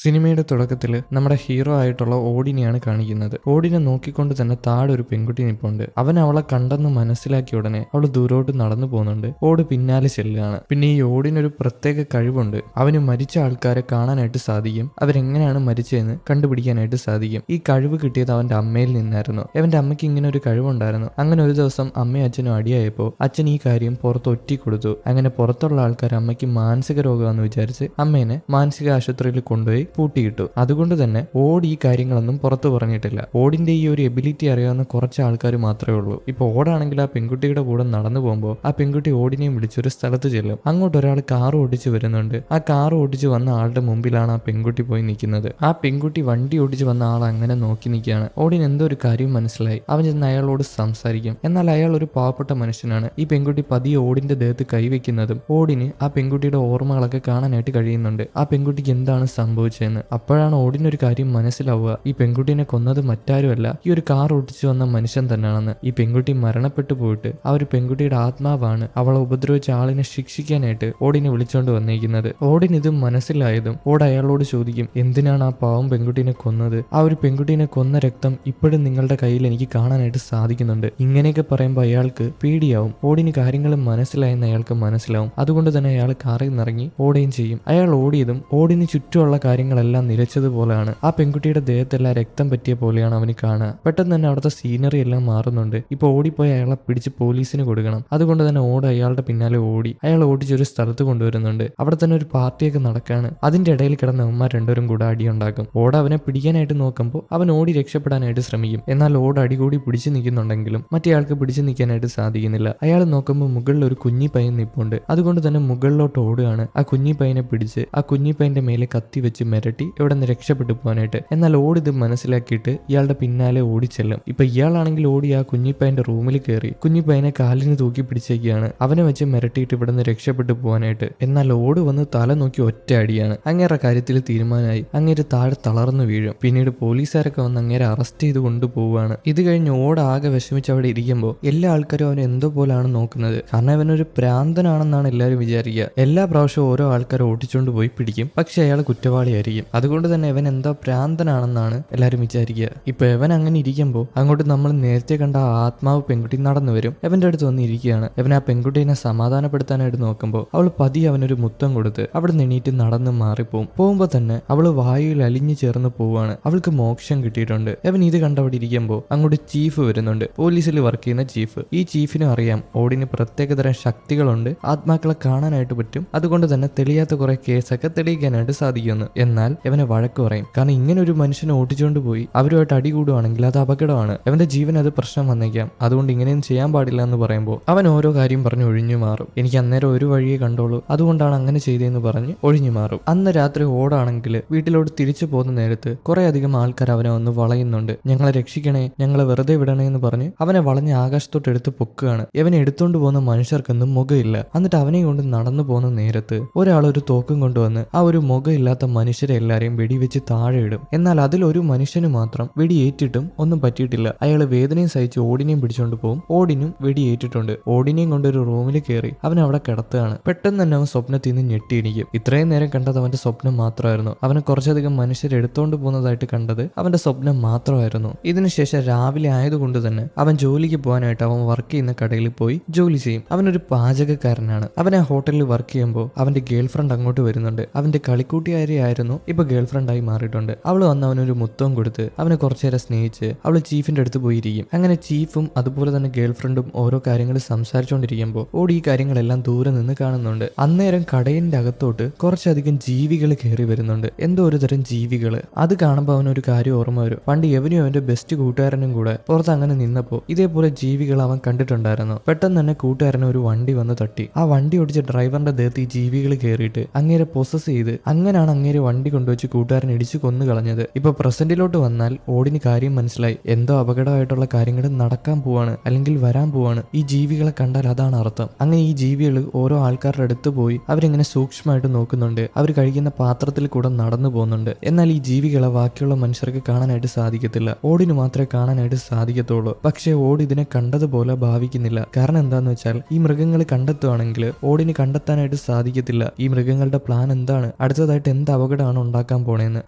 സിനിമയുടെ തുടക്കത്തിൽ നമ്മുടെ ഹീറോ ആയിട്ടുള്ള ഓടിനെയാണ് കാണിക്കുന്നത്. ഓടിനെ നോക്കിക്കൊണ്ട് തന്നെ താഴെ ഒരു പെൺകുട്ടി നിൽപ്പുണ്ട്. അവൻ അവളെ കണ്ടെന്ന് മനസ്സിലാക്കിയ ഉടനെ അവൾ ദൂരോട്ട് നടന്നു പോകുന്നുണ്ട്. ഓട് പിന്നാലെ ചെല്ലുകയാണ്. പിന്നെ ഈ ഓടിനൊരു പ്രത്യേക കഴിവുണ്ട്. അവന് മരിച്ച ആൾക്കാരെ കാണാനായിട്ട് സാധിക്കും. അവരെങ്ങനെയാണ് മരിച്ചതെന്ന് കണ്ടുപിടിക്കാനായിട്ട് സാധിക്കും. ഈ കഴിവ് കിട്ടിയത് അവന്റെ അമ്മയിൽ നിന്നായിരുന്നു. അവന്റെ അമ്മയ്ക്ക് ഇങ്ങനെ ഒരു കഴിവുണ്ടായിരുന്നു. അങ്ങനെ ഒരു ദിവസം അമ്മയും അച്ഛനും അടിയായപ്പോൾ അച്ഛൻ ഈ കാര്യം പുറത്ത് ഒറ്റി കൊടുത്തു. അങ്ങനെ പുറത്തുള്ള ആൾക്കാർ അമ്മയ്ക്ക് മാനസിക രോഗമാണെന്ന് വിചാരിച്ച് അമ്മേനെ മാനസിക ആശുപത്രിയിൽ കൊണ്ടുപോയി പൂട്ടിയിട്ടു. അതുകൊണ്ട് തന്നെ ഓടി ഈ കാര്യങ്ങളൊന്നും പുറത്തു പറഞ്ഞിട്ടില്ല. ഓടിന്റെ ഈ ഒരു എബിലിറ്റി അറിയാവുന്ന കുറച്ച് ആൾക്കാർ മാത്രമേ ഉള്ളൂ. ഇപ്പൊ ഓടാണെങ്കിൽ ആ പെൺകുട്ടിയുടെ കൂടെ നടന്നു പോകുമ്പോൾ ആ പെൺകുട്ടി ഓടിനെയും വിളിച്ചൊരു സ്ഥലത്ത് ചെല്ലും. അങ്ങോട്ട് ഒരാൾ കാർ ഓടിച്ചു വരുന്നുണ്ട്. ആ കാർ ഓടിച്ചു വന്ന ആളുടെ മുമ്പിലാണ് ആ പെൺകുട്ടി പോയി നിൽക്കുന്നത്. ആ പെൺകുട്ടി വണ്ടി ഓടിച്ചു വന്ന ആൾ അങ്ങനെ നോക്കി നിൽക്കുകയാണ്. ഓടിന് എന്തോ ഒരു കാര്യം മനസ്സിലായി. അവൻ ചെന്ന് അയാളോട് സംസാരിക്കും. എന്നാൽ അയാൾ ഒരു പാവപ്പെട്ട മനുഷ്യനാണ്. ഈ പെൺകുട്ടി പതിയെ ഓടിന്റെ ദേഹത്ത് കൈവയ്ക്കുന്നതും ഓടിന് ആ പെൺകുട്ടിയുടെ ഓർമ്മകളൊക്കെ കാണാനായിട്ട് കഴിയുന്നുണ്ട്. ആ പെൺകുട്ടിക്ക് എന്താണ് സംഭവിച്ചതെന്ന്. അപ്പോഴാണ് ഓടിനൊരു കാര്യം മനസ്സിലാവുക. ഈ പെൺകുട്ടീനെ കൊന്നത് മറ്റാരുമല്ല, ഈ ഒരു കാർ ഓടിച്ചു വന്ന മനുഷ്യൻ തന്നെയാണെന്ന്. ഈ പെൺകുട്ടി മരണപ്പെട്ടു പോയിട്ട് ആ ഒരു പെൺകുട്ടിയുടെ ആത്മാവാണ് അവളെ ഉപദ്രവിച്ച ആളിനെ ശിക്ഷിക്കാനായിട്ട് ഓടിനെ വിളിച്ചോണ്ട് വന്നിരിക്കുന്നത്. ഓടിന് ഇത് മനസ്സിലായതും ഓട് അയാളോട് ചോദിക്കും, എന്തിനാണ് ആ പാവം പെൺകുട്ടീനെ കൊന്നത്? ആ ഒരു പെൺകുട്ടീനെ കൊന്ന രക്തം ഇപ്പോഴും നിങ്ങളുടെ കയ്യിൽ എനിക്ക് കാണാനായിട്ട് സാധിക്കുന്നുണ്ട്. ഇങ്ങനെയൊക്കെ പറയുമ്പോൾ അയാൾക്ക് പേടിയാവും. ഓടിന് കാര്യങ്ങൾ മനസ്സിലായെന്ന് അയാൾക്ക് മനസ്സിലാവും. അതുകൊണ്ട് തന്നെ അയാൾ കാറിൽ നിന്നിറങ്ങി ഓടുകയും ചെയ്യും. അയാൾ ഓടിയതും ഓടിന് ചുറ്റുമുള്ള കാര്യങ്ങളെല്ലാം നിലച്ചതുപോലെയാണ്. ആ പെൺകുട്ടിയുടെ ദേഹത്തെല്ലാം രക്തം പറ്റിയ പോലെയാണ് അവന് കാണുക. പെട്ടെന്ന് തന്നെ അവിടുത്തെ സീനറി എല്ലാം മാറുന്നുണ്ട്. ഇപ്പൊ ഓടിപ്പോയി അയാളെ പിടിച്ച് പോലീസിന് കൊടുക്കണം. അതുകൊണ്ട് തന്നെ ഓട് അയാളുടെ പിന്നാലെ ഓടി അയാൾ ഓടിച്ചൊരു സ്ഥലത്ത് കൊണ്ടുവരുന്നുണ്ട്. അവിടെ തന്നെ ഒരു പാർട്ടിയൊക്കെ നടക്കാണ്. അതിന്റെ ഇടയിൽ കിടന്ന അവന്മാർ രണ്ടുപേരും കൂടെ അടിയുണ്ടാക്കും. ഓട് അവനെ പിടിക്കാനായിട്ട് നോക്കുമ്പോൾ അവൻ ഓടി രക്ഷപ്പെടാനായിട്ട് ശ്രമിക്കും. എന്നാൽ ഓട് അടികൂടി പിടിച്ചു നിൽക്കുന്നുണ്ടെങ്കിലും മറ്റേയാൾക്ക് പിടിച്ചു നിൽക്കാനായിട്ട് സാധിക്കുന്നില്ല. അയാൾ നോക്കുമ്പോൾ മുകളിൽ ഒരു കുഞ്ഞി പയ്യൻ നിൽപ്പുണ്ട്. അതുകൊണ്ട് തന്നെ മുകളിലോട്ട് ഓടുകയാണ്. ആ കുഞ്ഞി പയ്യനെ പിടിച്ച് ആ കുഞ്ഞി പയ്യന്റെ മേലെ കത്തി വെച്ച് മിരട്ടി ഇവിടെ നിന്ന് രക്ഷപ്പെട്ടു പോകാനായിട്ട്. എന്നാൽ ഓടി ഇത് മനസ്സിലാക്കിയിട്ട് ഇയാളുടെ പിന്നാലെ ഓടിച്ചെല്ലും. ഇപ്പൊ ഇയാളാണെങ്കിൽ ഓടി ആ കുഞ്ഞിപ്പയ്യന്റെ റൂമിൽ കയറി കുഞ്ഞിപ്പയ്യനെ കാലിന് തൂക്കി പിടിച്ചേക്കാണ്. അവനെ വെച്ച് മിരട്ടിയിട്ട് ഇവിടെ നിന്ന് രക്ഷപ്പെട്ടു പോകാനായിട്ട്. എന്നാൽ ഓട് വന്ന് തല നോക്കി ഒറ്റ അടിയാണ്. അങ്ങേറെ കാര്യത്തിൽ തീരുമാനമായി. അങ്ങേര് താഴെ തളർന്നു വീഴും. പിന്നീട് പോലീസുകാരൊക്കെ വന്ന് അങ്ങേരെ അറസ്റ്റ് ചെയ്ത് കൊണ്ടുപോവാണ്. ഇത് കഴിഞ്ഞ് ഓട് ആകെ വിഷമിച്ച് അവിടെ ഇരിക്കുമ്പോൾ എല്ലാ ആൾക്കാരും അവനെ എന്തോ പോലാണ് നോക്കുന്നത്. കാരണം അവനൊരു പ്രാന്തനാണെന്നാണ് എല്ലാവരും വിചാരിക്കുക. എല്ലാ പ്രാവശ്യവും ഓരോ ആൾക്കാർ ഓടിച്ചുകൊണ്ട് പോയി പിടിക്കും. പക്ഷെ അയാൾ കുറ്റവാളിയായിരിക്കും. അതുകൊണ്ട് തന്നെ ഇവൻ എന്തോ പ്രാന്തനാണെന്നാണ് എല്ലാവരും വിചാരിക്കുക. ഇപ്പൊ ഇവൻ അങ്ങനെ ഇരിക്കുമ്പോൾ അങ്ങോട്ട് നമ്മൾ നേരത്തെ കണ്ട ആ ആത്മാവ് പെൺകുട്ടി നടന്നു വരും. ഇവന്റെ അടുത്ത് വന്ന് ഇരിക്കുകയാണ്. ഇവൻ ആ പെൺകുട്ടീനെ സമാധാനപ്പെടുത്താനായിട്ട് നോക്കുമ്പോൾ അവൾ പതിയെ അവനൊരു മുത്തം കൊടുത്ത് അവിടെ എണീറ്റ് നടന്ന് മാറിപ്പോവും. പോകുമ്പോൾ തന്നെ അവള് വായുവിൽ അലിഞ്ഞു ചേർന്ന് പോവാണ്. അവൾക്ക് മോക്ഷം കിട്ടിയിട്ടുണ്ട്. ഇവൻ ഇത് കണ്ടവിടെ ഇരിക്കുമ്പോൾ അങ്ങോട്ട് ചീഫ് വരുന്നുണ്ട്. പോലീസിൽ വർക്ക് ചെയ്യുന്ന ചീഫ്. ഈ ചീഫിനും അറിയാം ഓടിന് പ്രത്യേകതരം ശക്തികളുണ്ട്. ആത്മാക്കളെ കാണാനായിട്ട് പറ്റും. അതുകൊണ്ട് തന്നെ തെളിയാത്ത കുറെ കേസൊക്കെ തെളിയിക്കാനായിട്ട് സാധിക്കുന്നു. എന്നാൽ ഇവനെ വഴക്ക് പറയും. കാരണം ഇങ്ങനെ ഒരു മനുഷ്യനെ ഓടിച്ചുകൊണ്ട് പോയി അവരുമായിട്ട് അടി കൂടുവാണെങ്കിൽ അത് അപകടമാണ്. അവന്റെ ജീവൻ അത് പ്രശ്നം വന്നേക്കാം. അതുകൊണ്ട് ഇങ്ങനെയൊന്നും ചെയ്യാൻ പാടില്ല എന്ന് പറയുമ്പോൾ അവൻ ഓരോ കാര്യം പറഞ്ഞ് ഒഴിഞ്ഞു മാറും. എനിക്ക് അന്നേരം ഒരു വഴിയെ കണ്ടോളൂ, അതുകൊണ്ടാണ് അങ്ങനെ ചെയ്തതെന്ന് പറഞ്ഞ് ഒഴിഞ്ഞു മാറും. അന്ന് രാത്രി ഓടാണെങ്കിൽ വീട്ടിലോട്ട് തിരിച്ചു പോകുന്ന നേരത്ത് കുറെ അധികം ആൾക്കാർ അവനെ ഒന്ന് വളയുന്നുണ്ട്. ഞങ്ങളെ രക്ഷിക്കണേ, ഞങ്ങളെ വെറുതെ വിടണേ എന്ന് പറഞ്ഞ് അവനെ വളഞ്ഞ് ആകാശത്തോട്ട് എടുത്ത് പൊക്കുകയാണ്. ഇവനെ എടുത്തോണ്ട് പോകുന്ന മനുഷ്യർക്കൊന്നും മുഖമില്ല. എന്നിട്ട് അവനെ കൊണ്ട് നടന്നു പോകുന്ന നേരത്ത് ഒരാൾ ഒരു തോക്കും കൊണ്ടുവന്ന് ആ ഒരു മുഖമില്ലാത്ത മനുഷ്യരെ എല്ലാരെയും വെടിവെച്ച് താഴെ ഇടും. എന്നാൽ അതിലൊരു മനുഷ്യന് മാത്രം വെടിയേറ്റിട്ടും ഒന്നും പറ്റിയിട്ടില്ല. അയാൾ വേദനയും സഹിച്ച് ഓടിനെയും പിടിച്ചോണ്ട് പോകും. ഓടിനും വെടിയേറ്റിട്ടുണ്ട്. ഓടിനെയും കൊണ്ട് ഒരു റൂമിൽ കയറി അവൻ അവിടെ കിടത്തുകയാണ്. പെട്ടെന്ന് തന്നെ അവൻ സ്വപ്നത്തിൽ നിന്ന് ഞെട്ടിയിടിക്കും. ഇത്രയും നേരം കണ്ടത് അവന്റെ സ്വപ്നം മാത്രമായിരുന്നു. അവനെ കുറച്ചധികം മനുഷ്യർ എടുത്തോണ്ട് പോകുന്നതായിട്ട് കണ്ടത് അവന്റെ സ്വപ്നം മാത്രമായിരുന്നു. ഇതിനുശേഷം രാവിലെ ആയതുകൊണ്ട് തന്നെ അവൻ ജോലിക്ക് പോകാനായിട്ട് അവൻ വർക്ക് ചെയ്യുന്ന കടയിൽ പോയി ജോലി ചെയ്യും. അവനൊരു പാചകക്കാരനാണ്. അവൻ ആ ഹോട്ടലിൽ വർക്ക് ചെയ്യുമ്പോൾ അവന്റെ ഗേൾ ഫ്രണ്ട് അങ്ങോട്ട് വരുന്നുണ്ട്. അവന്റെ കളിക്കൂട്ടുകാരിയായിരുന്നു ഇപ്പൊ ഗേൾ ഫ്രണ്ട് ആയി മാറിയിട്ടുണ്ട്. അവള് വന്ന് അവനൊരു മുത്തവും കൊടുത്ത് അവനെ കുറച്ചേരം സ്നേഹിച്ച് അവള് ചീഫിന്റെ അടുത്ത് പോയിരിക്കും. അങ്ങനെ ചീഫും അതുപോലെ തന്നെ ഗേൾ ഫ്രണ്ടും ഓരോ കാര്യങ്ങൾ സംസാരിച്ചുകൊണ്ടിരിക്കുമ്പോൾ ഓടി ഈ കാര്യങ്ങളെല്ലാം ദൂരെ നിന്ന് കാണുന്നുണ്ട്. അന്നേരം കടയിന്റെ അകത്തോട്ട് കുറച്ചധികം ജീവികൾ കയറി വരുന്നുണ്ട്. എന്തോ ഒരു തരം ജീവികള്. അത് കാണുമ്പോൾ അവനൊരു കാര്യം ഓർമ്മ വരും. പണ്ട് എവനും അവന്റെ ബെസ്റ്റ് കൂട്ടുകാരനും കൂടെ പുറത്ത് അങ്ങനെ നിന്നപ്പോൾ ഇതേപോലെ ജീവികൾ അവൻ കണ്ടിട്ടുണ്ടായിരുന്നു. പെട്ടെന്ന് തന്നെ കൂട്ടുകാരനെ ഒരു വണ്ടി വന്ന് തട്ടി. ആ വണ്ടി ഓടിച്ച ഡ്രൈവറിന്റെ ദേഹത്ത് ഈ ജീവികൾ കയറിയിട്ട് അങ്ങേരെ പൊസസ് ചെയ്ത് അങ്ങനെയാണ് അങ്ങേരെ വണ്ടി കൊണ്ടുവച്ച് കൂട്ടുകാരൻ ഇടിച്ചു കൊന്നു കളഞ്ഞത്. ഇപ്പൊ പ്രസന്റിലോട്ട് വന്നാൽ ഓടിന് കാര്യം മനസ്സിലായി. എന്തോ അപകടമായിട്ടുള്ള കാര്യങ്ങൾ നടക്കാൻ പോവാണ്, അല്ലെങ്കിൽ വരാൻ പോവാണ്. ഈ ജീവികളെ കണ്ടാൽ അതാണ് അർത്ഥം. അങ്ങനെ ഈ ജീവികൾ ഓരോ ആൾക്കാരുടെ അടുത്ത് പോയി അവരിങ്ങനെ സൂക്ഷ്മമായിട്ട് നോക്കുന്നുണ്ട്. അവർ കഴിക്കുന്ന പാത്രത്തിൽ കൂടെ നടന്നു പോകുന്നുണ്ട്. എന്നാൽ ഈ ജീവികളെ ബാക്കിയുള്ള മനുഷ്യർക്ക് കാണാനായിട്ട് സാധിക്കത്തില്ല. ഓടിന് മാത്രമേ കാണാനായിട്ട് സാധിക്കത്തുള്ളൂ. പക്ഷേ ഓട് ഇതിനെ കണ്ടതുപോലെ ഭാവിക്കുന്നില്ല. കാരണം എന്താന്ന് വെച്ചാൽ ഈ മൃഗങ്ങൾ കണ്ടെത്തുവാണെങ്കിൽ ഓടിന് കണ്ടെത്താനായിട്ട് സാധിക്കത്തില്ല. ഈ മൃഗങ്ങളുടെ പ്ലാൻ എന്താണ്, അടുത്തതായിട്ട് എന്ത് അപകടമാണ് അപകടമാണ് ഉണ്ടാക്കാൻ പോണേന്ന്.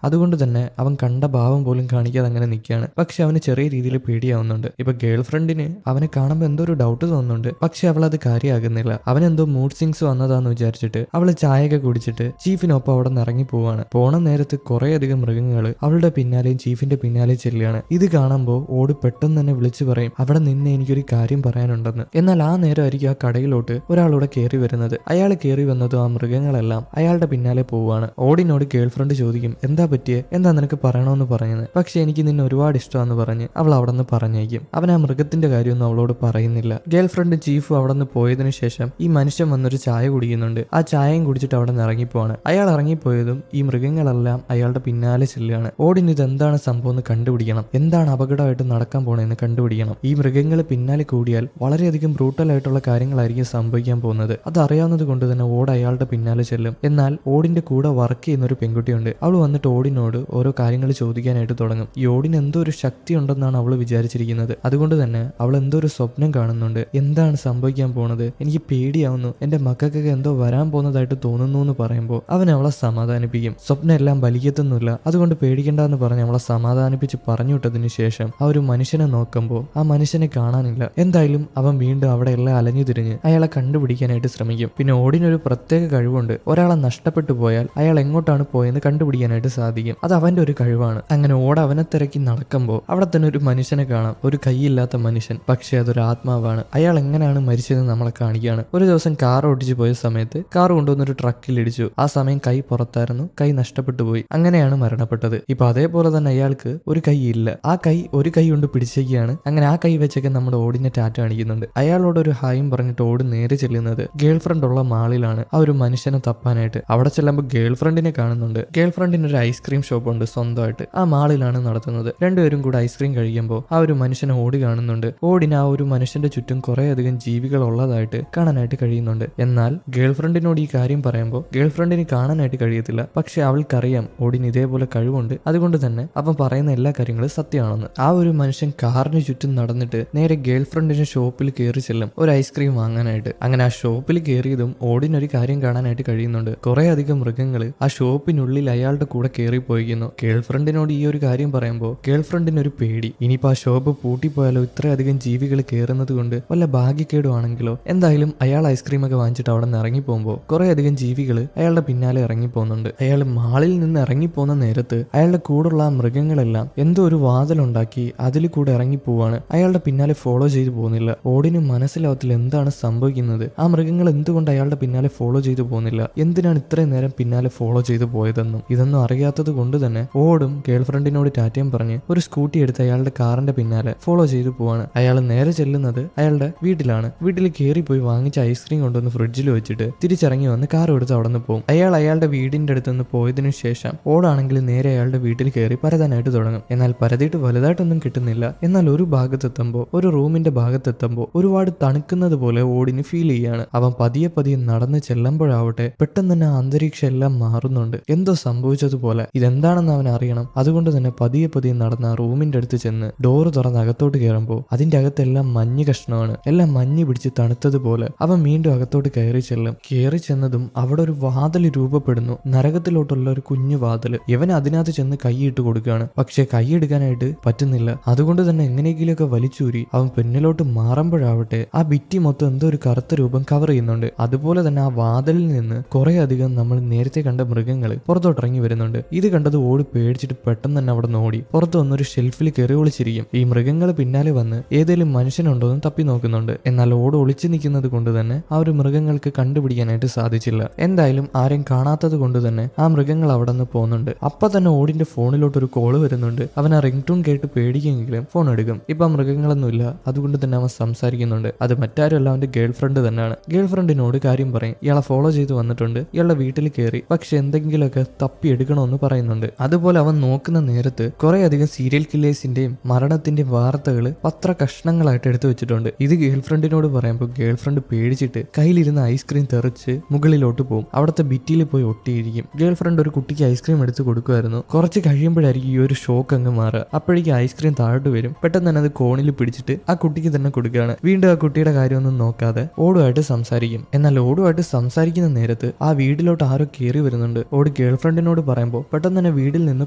അതുകൊണ്ട് തന്നെ അവൻ കണ്ട ഭാവം പോലും കാണിക്കാതെ അങ്ങനെ നിൽക്കുകയാണ്. പക്ഷെ അവന് ചെറിയ രീതിയിൽ പേടിയാവുന്നുണ്ട്. ഇപ്പൊ ഗേൾ ഫ്രണ്ടിന് അവനെ കാണുമ്പോൾ എന്തോ ഒരു ഡൗട്ട് തോന്നുന്നുണ്ട്. പക്ഷെ അവൾ അത് കാര്യമാകുന്നില്ല. അവനെന്തോ മൂഡ് സിങ്സ് വന്നതാന്ന് വിചാരിച്ചിട്ട് അവള് ചായയൊക്കെ കുടിച്ചിട്ട് ചീഫിനൊപ്പം അവിടെ നിന്ന് ഇറങ്ങി പോവാണ്. പോണ നേരത്ത് കുറേയധികം മൃഗങ്ങൾ അവളുടെ പിന്നാലെയും ചീഫിന്റെ പിന്നാലെ ചെല്ലുകയാണ്. ഇത് കാണുമ്പോൾ ഓട് പെട്ടെന്ന് തന്നെ വിളിച്ചു പറയും, അവിടെ നിന്ന് എനിക്കൊരു കാര്യം പറയാനുണ്ടെന്ന്. എന്നാൽ ആ നേരമായിരിക്കും ആ കടയിലോട്ട് ഒരാളൂടെ കയറി വരുന്നത്. അയാൾ കയറി വന്നതും ആ മൃഗങ്ങളെല്ലാം അയാളുടെ പിന്നാലെ പോവാണ്. ഓടിനോട് ഗേൾ ഫ്രണ്ട് ചോദിക്കും, എന്താ പറ്റിയേ, എന്താ നിനക്ക് പറയണമെന്ന് പറയുന്നത്. പക്ഷെ എനിക്ക് നിന്നെ ഒരുപാട് ഇഷ്ടമാണെന്ന് പറഞ്ഞ് അവൾ അവിടെ നിന്ന് പറഞ്ഞേക്കും. അവൻ ആ മൃഗത്തിന്റെ കാര്യമൊന്നും അവളോട് പറയുന്നില്ല. ഗേൾ ഫ്രണ്ട് ചീഫും അവിടെ നിന്ന് പോയതിനു ശേഷം ഈ മനുഷ്യൻ വന്നൊരു ചായ കുടിക്കുന്നുണ്ട്. ആ ചായയും കുടിച്ചിട്ട് അവിടെ നിന്ന് ഇറങ്ങിപ്പോവാണ്. അയാൾ ഇറങ്ങിപ്പോയതും ഈ മൃഗങ്ങളെല്ലാം അയാളുടെ പിന്നാലെ ചെല്ലുകയാണ്. ഓടിന് ഇതെന്താണ് സംഭവം എന്ന് കണ്ടുപിടിക്കണം, എന്താണ് അപകടമായിട്ട് നടക്കാൻ പോണെന്ന് കണ്ടുപിടിക്കണം. ഈ മൃഗങ്ങൾ പിന്നാലെ കൂടിയാൽ വളരെയധികം ബ്രൂട്ടൽ ആയിട്ടുള്ള കാര്യങ്ങളായിരിക്കും സംഭവിക്കാൻ പോകുന്നത്. അത് അറിയാവുന്നത് കൊണ്ട് തന്നെ ഓട് അയാളുടെ പിന്നാലെ ചെല്ലും. എന്നാൽ ഓടിന്റെ കൂടെ വർക്ക് ചെയ്യുന്ന ഒരു പെൺകുട്ടിയുണ്ട്. അവൾ വന്നിട്ട് ഓടിനോട് ഓരോ കാര്യങ്ങൾ ചോദിക്കാനായിട്ട് തുടങ്ങും. ഈ ഓടിന് എന്തോ ഒരു ശക്തി ഉണ്ടെന്നാണ് അവൾ വിചാരിച്ചിരിക്കുന്നത്. അതുകൊണ്ട് തന്നെ അവൾ എന്തോ ഒരു സ്വപ്നം കാണുന്നുണ്ട്. എന്താണ് സംഭവിക്കാൻ പോണത്, എനിക്ക് പേടിയാവുന്നു, എന്റെ മക്കൾക്കൊക്കെ എന്തോ വരാൻ പോകുന്നതായിട്ട് തോന്നുന്നു എന്ന് പറയുമ്പോൾ അവൻ അവളെ സമാധാനിപ്പിക്കും. സ്വപ്നം എല്ലാം വലിക്കത്തൊന്നുമില്ല, അതുകൊണ്ട് പേടിക്കണ്ടെന്ന് പറഞ്ഞ് അവളെ സമാധാനിപ്പിച്ച് പറഞ്ഞു വിട്ടതിന് ശേഷം ആ ഒരു മനുഷ്യനെ നോക്കുമ്പോൾ ആ മനുഷ്യനെ കാണാനില്ല. എന്തായാലും അവൻ വീണ്ടും അവിടെ എല്ലാം അലഞ്ഞു തിരിഞ്ഞ് അയാളെ കണ്ടുപിടിക്കാനായിട്ട് ശ്രമിക്കും. പിന്നെ ഓടിനൊരു പ്രത്യേക കഴിവുണ്ട്. ഒരാളെ നഷ്ടപ്പെട്ടു പോയാൽ അയാൾ എങ്ങോട്ടാണ് പോയെന്ന് കണ്ടുപിടിക്കാനായിട്ട് സാധിക്കും. അത് അവന്റെ ഒരു കഴിവാണ്. അങ്ങനെ ഓട് അവനെ തിരക്കി നടക്കുമ്പോൾ അവിടെ തന്നെ ഒരു മനുഷ്യനെ കാണാം. ഒരു കൈയില്ലാത്ത മനുഷ്യൻ, പക്ഷെ അതൊരു ആത്മാവാണ്. അയാൾ എങ്ങനെയാണ് മരിച്ചതെന്ന് നമ്മളെ കാണിക്കുകയാണ്. ഒരു ദിവസം കാർ ഓടിച്ചു പോയ സമയത്ത് കാർ കൊണ്ടുവന്നൊരു ട്രക്കിൽ ഇടിച്ചു. ആ സമയം കൈ പുറത്തായിരുന്നു, കൈ നഷ്ടപ്പെട്ടു പോയി. അങ്ങനെയാണ് മരണപ്പെട്ടത്. ഇപ്പൊ അതേപോലെ തന്നെ അയാൾക്ക് ഒരു കൈ ഇല്ല. ആ കൈ ഒരു കൈ കൊണ്ട് പിടിച്ചേക്കാണ്. അങ്ങനെ ആ കൈ വെച്ചൊക്കെ നമ്മുടെ ഓടിനെ ടാറ്റ കാണിക്കുന്നുണ്ട്. അയാളോട് ഒരു ഹായും പറഞ്ഞിട്ട് ഓട് നേരെ ചെല്ലുന്നത് ഗേൾ ഫ്രണ്ട് ഉള്ള മാളിലാണ് ആ ഒരു മനുഷ്യനെ തപ്പാനായിട്ട്. അവിടെ ചെല്ലുമ്പോൾ ഗേൾ ഫ്രണ്ടിനെ കാണുന്നുണ്ട്. ഗേൾ ഫ്രണ്ടിന് ഒരു ഐസ്ക്രീം ഷോപ്പ് ഉണ്ട് സ്വന്തമായിട്ട്. ആ മാളിലാണ് നടത്തുന്നത്. രണ്ടുപേരും കൂടെ ഐസ്ക്രീം കഴിക്കുമ്പോൾ ആ ഒരു മനുഷ്യനെ ഓടി കാണുന്നുണ്ട്. ഓടിന് ആ ഒരു മനുഷ്യന്റെ ചുറ്റും കുറെ അധികം ജീവികൾ ഉള്ളതായിട്ട് കാണാനായിട്ട് കഴിയുന്നുണ്ട്. എന്നാൽ ഗേൾ ഫ്രണ്ടിനോട് ഈ കാര്യം പറയുമ്പോൾ ഗേൾ ഫ്രണ്ടിന് കാണാനായിട്ട് കഴിയത്തില്ല. പക്ഷെ അവൾക്കറിയാം ഓടിന് ഇതേപോലെ കഴിവുണ്ട്. അതുകൊണ്ട് തന്നെ അവൻ പറയുന്ന എല്ലാ കാര്യങ്ങളും സത്യമാണെന്ന്. ആ ഒരു മനുഷ്യൻ കാറിന് ചുറ്റും നടന്നിട്ട് നേരെ ഗേൾ ഫ്രണ്ടിന്റെ ഷോപ്പിൽ കയറി ചെല്ലും ഒരു ഐസ്ക്രീം വാങ്ങാനായിട്ട്. അങ്ങനെ ആ ഷോപ്പിൽ കയറിയതും ഓടിനൊരു കാര്യം കാണാനായിട്ട് കഴിയുന്നുണ്ട്. കുറെ അധികം മൃഗങ്ങൾ ആ ഷോപ്പിനുള്ളിൽ അയാളുടെ കൂടെ കയറി പോയിരിക്കുന്നു. ഗേൾ ഫ്രണ്ടിനോട് ഈ ഒരു കാര്യം പറയുമ്പോൾ ഗേൾ ഫ്രണ്ടിന് ഒരു പേടി, ഇനിയിപ്പോ ആ ഷോപ്പ് പൂട്ടിപ്പോയാലോ, ഇത്രയധികം ജീവികൾ കയറുന്നത് കൊണ്ട് വല്ല ഭാഗ്യക്കേടുവാണെങ്കിലോ. എന്തായാലും അയാൾ ഐസ്ക്രീം ഒക്കെ വാങ്ങിച്ചിട്ട് അവിടെ നിന്ന് ഇറങ്ങി പോകുമ്പോൾ കുറെ അധികം ജീവികൾ അയാളുടെ പിന്നാലെ ഇറങ്ങി പോകുന്നുണ്ട്. അയാൾ മാളിൽ നിന്ന് ഇറങ്ങി പോകുന്ന നേരത്ത് അയാളുടെ കൂടെയുള്ള ആ മൃഗങ്ങളെല്ലാം എന്തോ ഒരു വാതിലുണ്ടാക്കി അതിൽ കൂടെ ഇറങ്ങി പോവാണ്. അയാളുടെ പിന്നാലെ ഫോളോ ചെയ്തു പോകുന്നില്ല. ഓടിന് മനസ്സിലാവത്തില്ല എന്താണ് സംഭവിക്കുന്നത്. ആ മൃഗങ്ങൾ എന്തുകൊണ്ട് അയാളുടെ പിന്നാലെ ഫോളോ ചെയ്തു പോകുന്നില്ല, എന്തിനാണ് ഇത്രയും നേരം പിന്നാലെ ഫോളോ ചെയ്തു പോയതെന്നും. ഇതൊന്നും അറിയാത്തത് കൊണ്ട് തന്നെ ഓടും ഗേൾ ഫ്രണ്ടിനോട് ടാറ്റയും പറഞ്ഞ് ഒരു സ്കൂട്ടി എടുത്ത് അയാളുടെ കാറിന്റെ പിന്നാലെ ഫോളോ ചെയ്തു പോവാണ്. അയാൾ നേരെ ചെല്ലുന്നത് അയാളുടെ വീട്ടിലാണ്. വീട്ടിൽ കയറി പോയി വാങ്ങിച്ച ഐസ്ക്രീം കൊണ്ടുവന്ന് ഫ്രിഡ്ജിൽ വെച്ചിട്ട് തിരിച്ചിറങ്ങി വന്ന് കാർ എടുത്ത് അവിടെ നിന്ന് പോകും. അയാൾ അയാളുടെ വീടിന്റെ അടുത്ത് നിന്ന് പോയതിനു ശേഷം ഓടാണെങ്കിൽ നേരെ അയാളുടെ വീട്ടിൽ കയറി പരതാനായിട്ട് തുടങ്ങും. എന്നാൽ പരതിയിട്ട് വലുതായിട്ടൊന്നും കിട്ടുന്നില്ല. എന്നാൽ ഒരു ഭാഗത്തെത്തുമ്പോൾ, ഒരു റൂമിന്റെ ഭാഗത്തെത്തുമ്പോൾ ഒരുപാട് തണുക്കുന്നത് പോലെ ഓടിന് ഫീൽ ചെയ്യാണ്. അവൻ പതിയെ പതിയെ നടന്ന് ചെല്ലുമ്പോഴാവട്ടെ പെട്ടെന്ന് തന്നെ അന്തരീക്ഷം എല്ലാം മാറുന്നുണ്ട്. എന്തോ സംഭവിച്ചതുപോലെ. ഇതെന്താണെന്ന് അവൻ അറിയണം. അതുകൊണ്ട് തന്നെ പതിയെ പതിയെ നടന്ന റൂമിന്റെ അടുത്ത് ചെന്ന് ഡോറ് തുറന്ന് അകത്തോട്ട് കയറുമ്പോൾ അതിന്റെ അകത്തെല്ലാം മഞ്ഞ് കഷ്ണമാണ്. എല്ലാം മഞ്ഞ് പിടിച്ച് തണുത്തതുപോലെ. അവൻ വീണ്ടും അകത്തോട്ട് കയറി ചെല്ലും. കയറി ചെന്നതും അവിടെ ഒരു വാതിൽ രൂപപ്പെടുന്നു. നരകത്തിലോട്ടുള്ള ഒരു കുഞ്ഞു വാതിൽ. ഇവൻ അതിനകത്ത് ചെന്ന് കൈയിട്ട് കൊടുക്കുകയാണ്. പക്ഷെ കൈയെടുക്കാനായിട്ട് പറ്റുന്നില്ല. അതുകൊണ്ട് തന്നെ എങ്ങനെയെങ്കിലുമൊക്കെ വലിച്ചൂരി അവൻ പെണ്ണിലോട്ട് മാറുമ്പോഴാവട്ടെ ആ ഭിത്തി മൊത്തം എന്തോ ഒരു കറുത്ത രൂപം കവർ ചെയ്യുന്നുണ്ട്. അതുപോലെ തന്നെ ആ വാതിലിൽ നിന്ന് കുറെ അധികം നമ്മൾ നേരത്തെ കണ്ട മൃഗങ്ങൾ പുറത്തോട്ടിറങ്ങി വരുന്നുണ്ട്. ഇത് കണ്ടത് ഓടി പേടിച്ചിട്ട് പെട്ടെന്ന് തന്നെ അവിടെ ഓടി പുറത്ത് വന്നൊരു ഷെൽഫിൽ കയറി ഒളിച്ചിരിക്കും. ഈ മൃഗങ്ങൾ പിന്നാലെ വന്ന് ഏതെങ്കിലും മനുഷ്യനുണ്ടോ എന്ന് തപ്പി നോക്കുന്നുണ്ട്. എന്നാൽ ഓട് ഒളിച്ചു നിൽക്കുന്നത് കൊണ്ട് തന്നെ ആ ഒരു മൃഗങ്ങൾക്ക് കണ്ടുപിടിക്കാനായിട്ട് സാധിച്ചില്ല. എന്തായാലും ആരെയും കാണാത്തത് കൊണ്ട് തന്നെ ആ മൃഗങ്ങൾ അവിടെ നിന്ന് പോകുന്നുണ്ട്. അപ്പൊ തന്നെ ഓടിന്റെ ഫോണിലോട്ട് ഒരു കോള് വരുന്നുണ്ട്. അവൻ ആ റിംഗ് ടൂൺ കേട്ട് പേടിക്കെങ്കിലും ഫോൺ എടുക്കും. ഇപ്പൊ മൃഗങ്ങളൊന്നുമില്ല. അതുകൊണ്ട് തന്നെ അവൻ സംസാരിക്കുന്നുണ്ട്. അത് മറ്റാരുമല്ല, അവന്റെ ഗേൾ ഫ്രണ്ട് തന്നെയാണ്. ഗേൾ ഫ്രണ്ടിനോട് കാര്യം പറയും. ഇയാളെ ഫോളോ ചെയ്ത് വന്നിട്ടുണ്ട്, ഇയാളുടെ വീട്ടിൽ കയറി, പക്ഷെ എന്തെങ്കിലുമൊക്കെ തപ്പി എടുക്കണമെന്ന് പറയുന്നുണ്ട്. അതുപോലെ അവൻ നോക്കുന്ന നേരത്ത് കുറെ അധികം സീരിയൽ കില്ലേഴ്സിന്റെയും മരണത്തിന്റെയും വാർത്തകൾ പത്ര കഷ്ണങ്ങളായിട്ട് എടുത്തു വെച്ചിട്ടുണ്ട്. ഇത് ഗേൾ ഫ്രണ്ടിനോട് പറയുമ്പോൾ ഗേൾ ഫ്രണ്ട് പേടിച്ചിട്ട് കയ്യിലിരുന്ന ഐസ്ക്രീം തെറിച്ച് മുകളിലോട്ട് പോകും. അവിടുത്തെ ഭിത്തിയിൽ പോയി ഒട്ടിയിരിക്കും. ഗേൾ ഫ്രണ്ട് ഒരു കുട്ടിക്ക് ഐസ്ക്രീം എടുത്ത് കൊടുക്കുമായിരുന്നു. കുറച്ച് കഴിയുമ്പോഴായിരിക്കും ഈ ഒരു ഷോക്ക് അങ്ങ് മാറുക. അപ്പോഴേക്കും ഐസ്ക്രീം താഴോട്ട് വരും. പെട്ടെന്ന് തന്നെ അത് കോണിൽ പിടിച്ചിട്ട് ആ കുട്ടിക്ക് തന്നെ കൊടുക്കുകയാണ്. വീണ്ടും ആ കുട്ടിയുടെ കാര്യമൊന്നും നോക്കാതെ ഓടുമായിട്ട് സംസാരിക്കും. എന്നാൽ ഓടുമായിട്ട് സംസാരിക്കുന്ന നേരത്ത് ആ വീട്ടിലോട്ട് ആരോ കയറി വരുന്നുണ്ട്. ഓട് ഗേൾ ഫ്രണ്ടിനോട് പറയുമ്പോൾ പെട്ടെന്ന് തന്നെ വീട്ടിൽ നിന്ന്